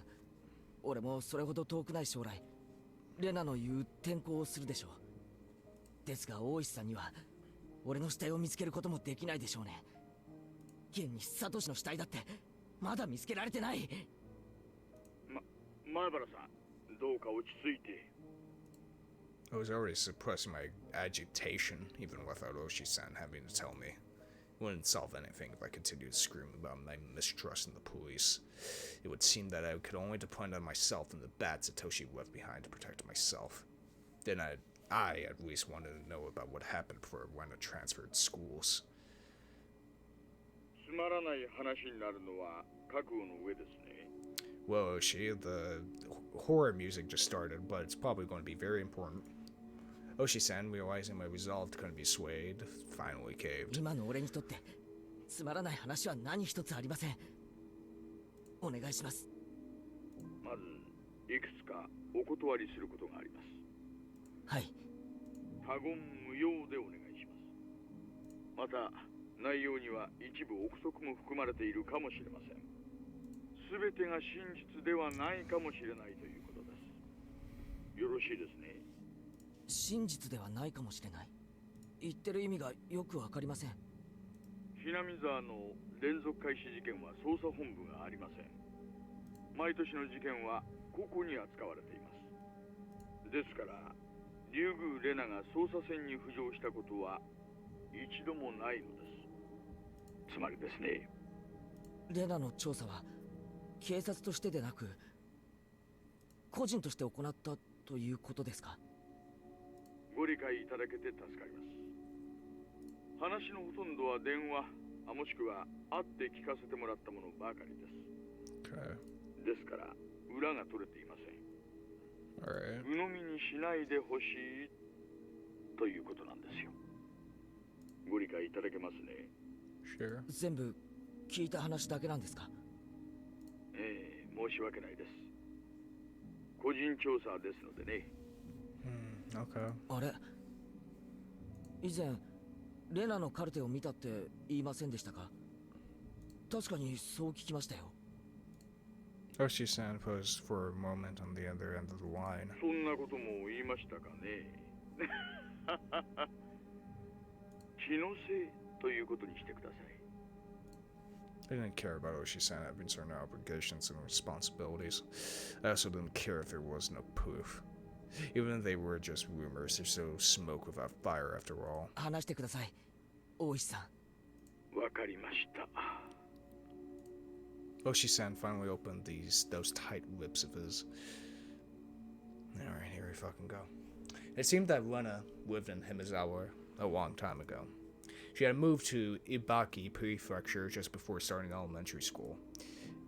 俺もそれほど遠くない将来、レナの言う転校をするでしょう。ですが大石さんには俺の死体を見つけることもできないでしょうね。現にサトシの死体だってまだ見つけられてない。前原さん、どうか落ち着いて。 I was already suppressing my agitation, even without Oishi-san having to tell me. It wouldn't solve anything if I continued to scream about my mistrust in the police. It would seem that I could only depend on myself and the bat Satoshi left behind to protect myself. Then I at least wanted to know about what happened before Rena transferred schools. つまらない話になるのは覚悟の上ですね。 Well, Oishi, the horror music just started, but it's probably going to be very important. Oishi-san, realizing my resolve couldn't be swayed, finally caved. 今の俺にとってつまらない話は何一つありません。お願いします。まずいくつかお断りすることがあります。はい。他言無用でお願いします。また内容には一部憶測も含まれているかもしれません。すべてが真実ではないかもしれないということです。よろしいですね。真実ではないかもしれない。言ってる意味がよくわかりません。ひなみ沢の連続開始事件は捜査本部がありません。毎年の事件は個々に扱われています。ですから竜宮レナが捜査線に浮上したことは一度もないのです。つまりですね、レナの調査は警察としてでなく個人として行ったということですか？ご理解いただけて助かります。話のほとんどは電話、もしくは会って聞かせてもらったものばかりです。Okay. ですから裏が取れていません。Alright. 鵜呑みにしないでほしいということなんですよ。ご理解いただけますね。Sure. 全部聞いた話だけなんですか？ええ、申し訳ないです。個人調査ですのでね。Okay. あれ、以前レナのカルテを見たって言いませんでしたか？確かにそう聞きましたよ。Oishi-san posed for a moment on the other end of the line. そんなことも言いましたかね。気のせいということにしてください。I didn't care about Oishi-san having certain obligations and responsibilities. I also didn't care if there was no proof. Even if they were just rumors, there's no smoke without fire after all. 話してください、大石さん。わかりました。Oishi-san finally opened those tight lips of his. Alright, here we fucking go. It seemed that Rena lived in Himizawa a long time ago. She had moved to Ibaki Prefecture just before starting elementary school.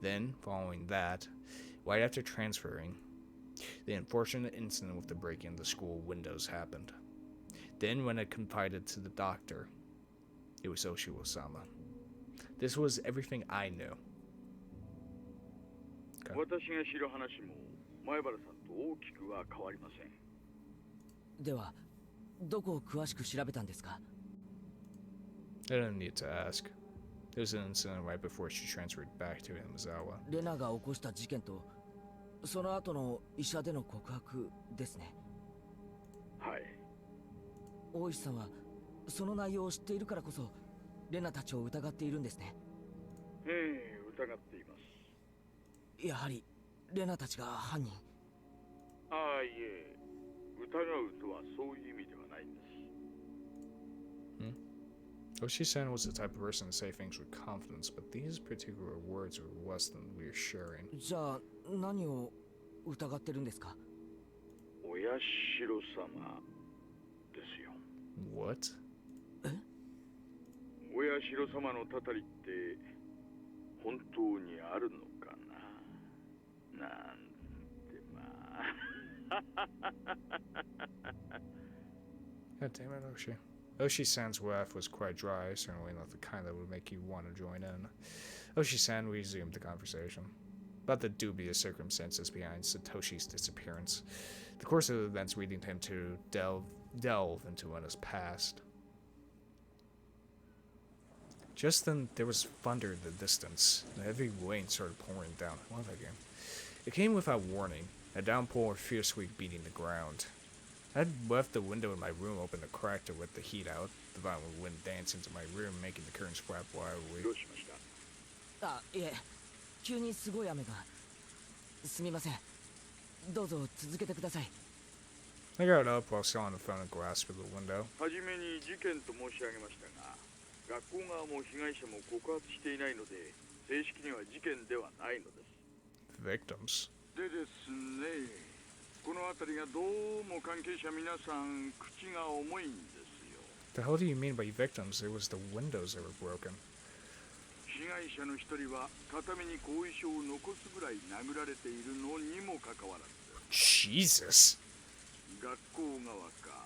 Then, following that, right after transferring, the unfortunate incident with the breaking of the school windows happened. Then, when I confided to the doctor, it was Oishi-sama. This was everything I knew. Okay. 私が知る話も前原さんと大きくは変わりません。ではどこを詳しく調べたんですか？ I didn't need to ask. There was an incident right before she transferred back to Imazawa. レナが起こした事件とその後の医者での告白ですね。はい。大石さんはその内容を知っているからこそレナたちを疑っているんですね。疑っています。やはりレナたちが犯人。ああ、いえ、疑うとはそういう意味ではないんです。Oishi-san was the type of person to say things with confidence, but these particular words were less than reassuring. じゃあ何を疑ってるんですか？お社様ですよ。What? お社様のたたりって本当にあるのかな、なんてまあ。God damn it, Oishi. Oishi-san's laugh was quite dry, certainly not the kind that would make you want to join in. Oishi-san resumed the conversation about the dubious circumstances behind Satoshi's disappearance, the course of events leading him to delve into Rena's past. Just then, there was thunder in the distance, and a heavy rain started pouring down. I love that game. It came without warning, a downpour fiercely beating the ground. I had left the window in my room open a crack to let the heat out. The violent wind danced into my room, making the curtains flap wildly. どうしました？あ、いえ、急にすごい雨が。すみません。どうぞ続けてください。I got up while still on the phone and glass through the window. はじめに事件と申し上げましたが、学校側も被害者も告発していないので、正式には事件ではないのです。Victims. でですね、この辺りがどうも関係者皆さん口が重いんですよ。The hell do you mean by victims? It was the windows that were broken. 被害者の一人は片目に後遺症を残すぐらい殴られているのにもかかわらず、 Jesus. 学校側か、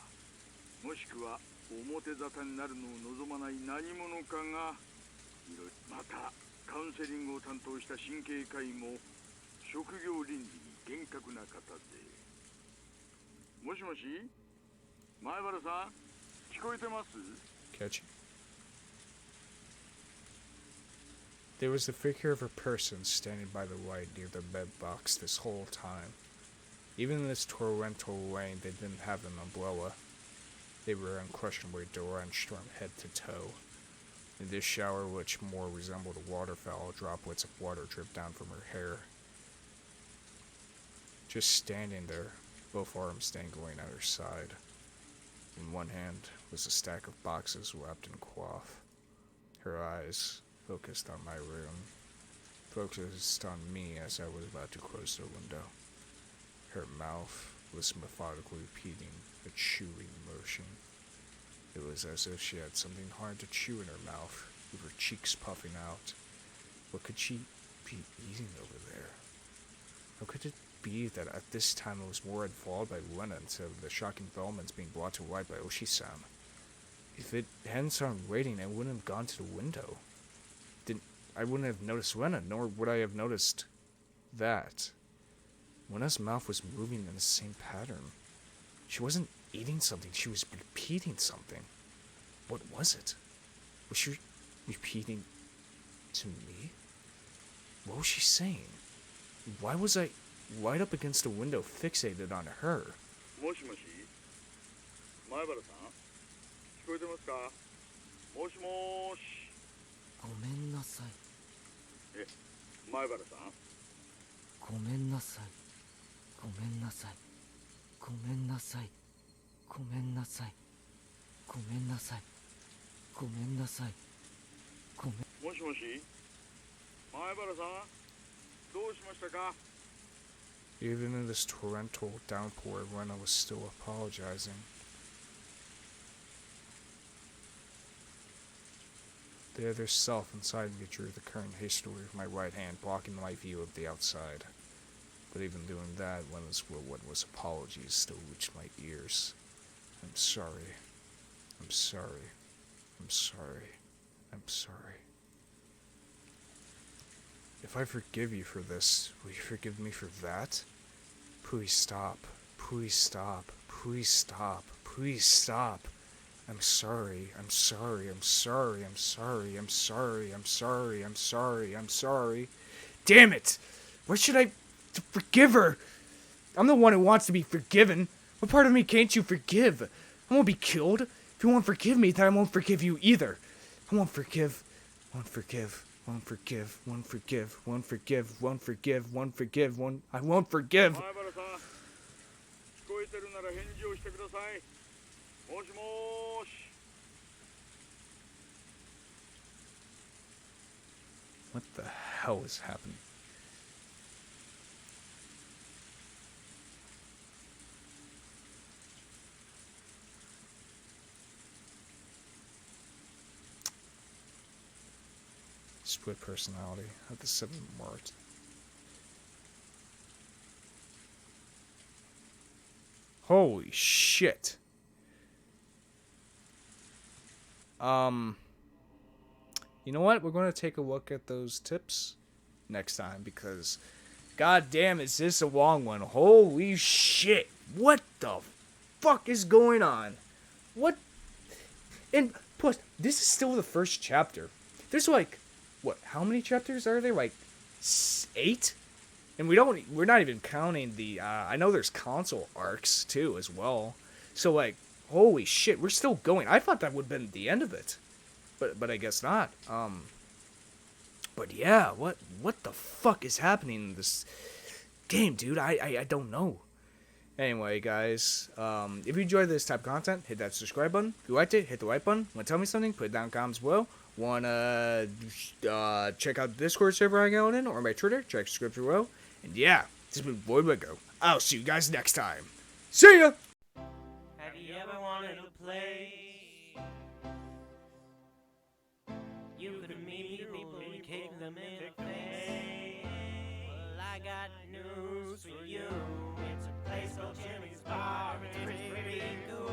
もしくは表沙汰になるのを望まない何者かがいろいろ、またカウンセリングを担当した神経科医も職業倫理に厳格な方で。もしもし、前原さん、聞こえてます？ Catch. There was the figure of a person standing by the light near the bed box this whole time. Even in this torrential rain, they didn't have an umbrella. They were unquestionably drenched from head to toe. In this shower, which more resembled a waterfall, droplets of water dripped down from her hair. Just standing there, both arms dangling at her side. In one hand was a stack of boxes wrapped in cloth. Her eyes focused on my room, focused on me as I was about to close the window. Her mouth was methodically repeating a chewing motion. It was as if she had something hard to chew in her mouth, with her cheeks puffing out. What could she be eating over there? How could it be that at this time it was more involved by Rena instead of the shocking developments being brought to light by Oishi-san? If it hadn't started raining, I wouldn't have gone to the window. I wouldn't have noticed Rena, nor would I have noticed that. Rena's mouth was moving in the same pattern. She wasn't eating something, she was repeating something. What was it? Was she repeating to me? What was she saying? Why was I right up against the window fixated on her? もしもし、前原さん、聞こえてますか？もしもーし。ごめんなさい。前原さん、ごめんなさい。ごめんなさい。ごめんなさい。ごめんなさい。ごめんなさい。ごめんなさい。ごめん。もしもし、前原さん、どうしましたか？ Even in this torrential downpour, Rena was still apologizing. The other self inside me drew the curtain hastily with my right hand, blocking my view of the outside. But even doing that, Rena's whirlwind was apologies still reached my ears. I'm sorry. I'm sorry. I'm sorry. I'm sorry. If I forgive you for this, will you forgive me for that? Please stop. Please stop. Please stop. please stop. I'm sorry. I'm sorry. I'm sorry. I'm sorry. I'm sorry. I'm sorry. I'm sorry. I'm sorry. Damn it! Why should I forgive her? I'm the one who wants to be forgiven. What part of me can't you forgive? I won't be killed. If you won't forgive me, then I won't forgive you either. I won't forgive. Won't forgive. Won't forgive. Won't forgive. Won't forgive. Won't forgive. Won't forgive. Won't. I won't forgive. 前原さん、聞こえてるなら返事をしてください。もしもーし。What the hell is happening? Split personality at the 7th Mart. Holy shit. You know what? We're going to take a look at those tips next time because god damn, is this a long one. Holy shit. What the fuck is going on? What? And plus, this is still the first chapter. There's like, what, how many chapters are there? Like 8? And we're not even counting the I know there's console arcs too as well. So like, holy shit, we're still going. I thought that would have been the end of it. But I guess not. But yeah, what the fuck is happening in this game, dude? I don't know. Anyway, guys, if you enjoyed this type of content, hit that subscribe button. If you liked it, hit the like button. Want to tell me something? Put it down in the comments below. Want to check out the Discord server I go in, or my Twitter? Check the description below. And yeah, this has been Voidlego. I'll see you guys next time. See ya! Have you ever wanted to play? You could meet people and kick them in the face. Well, I got news for you. It's a place called Jimmy's Bar. It's pretty cool.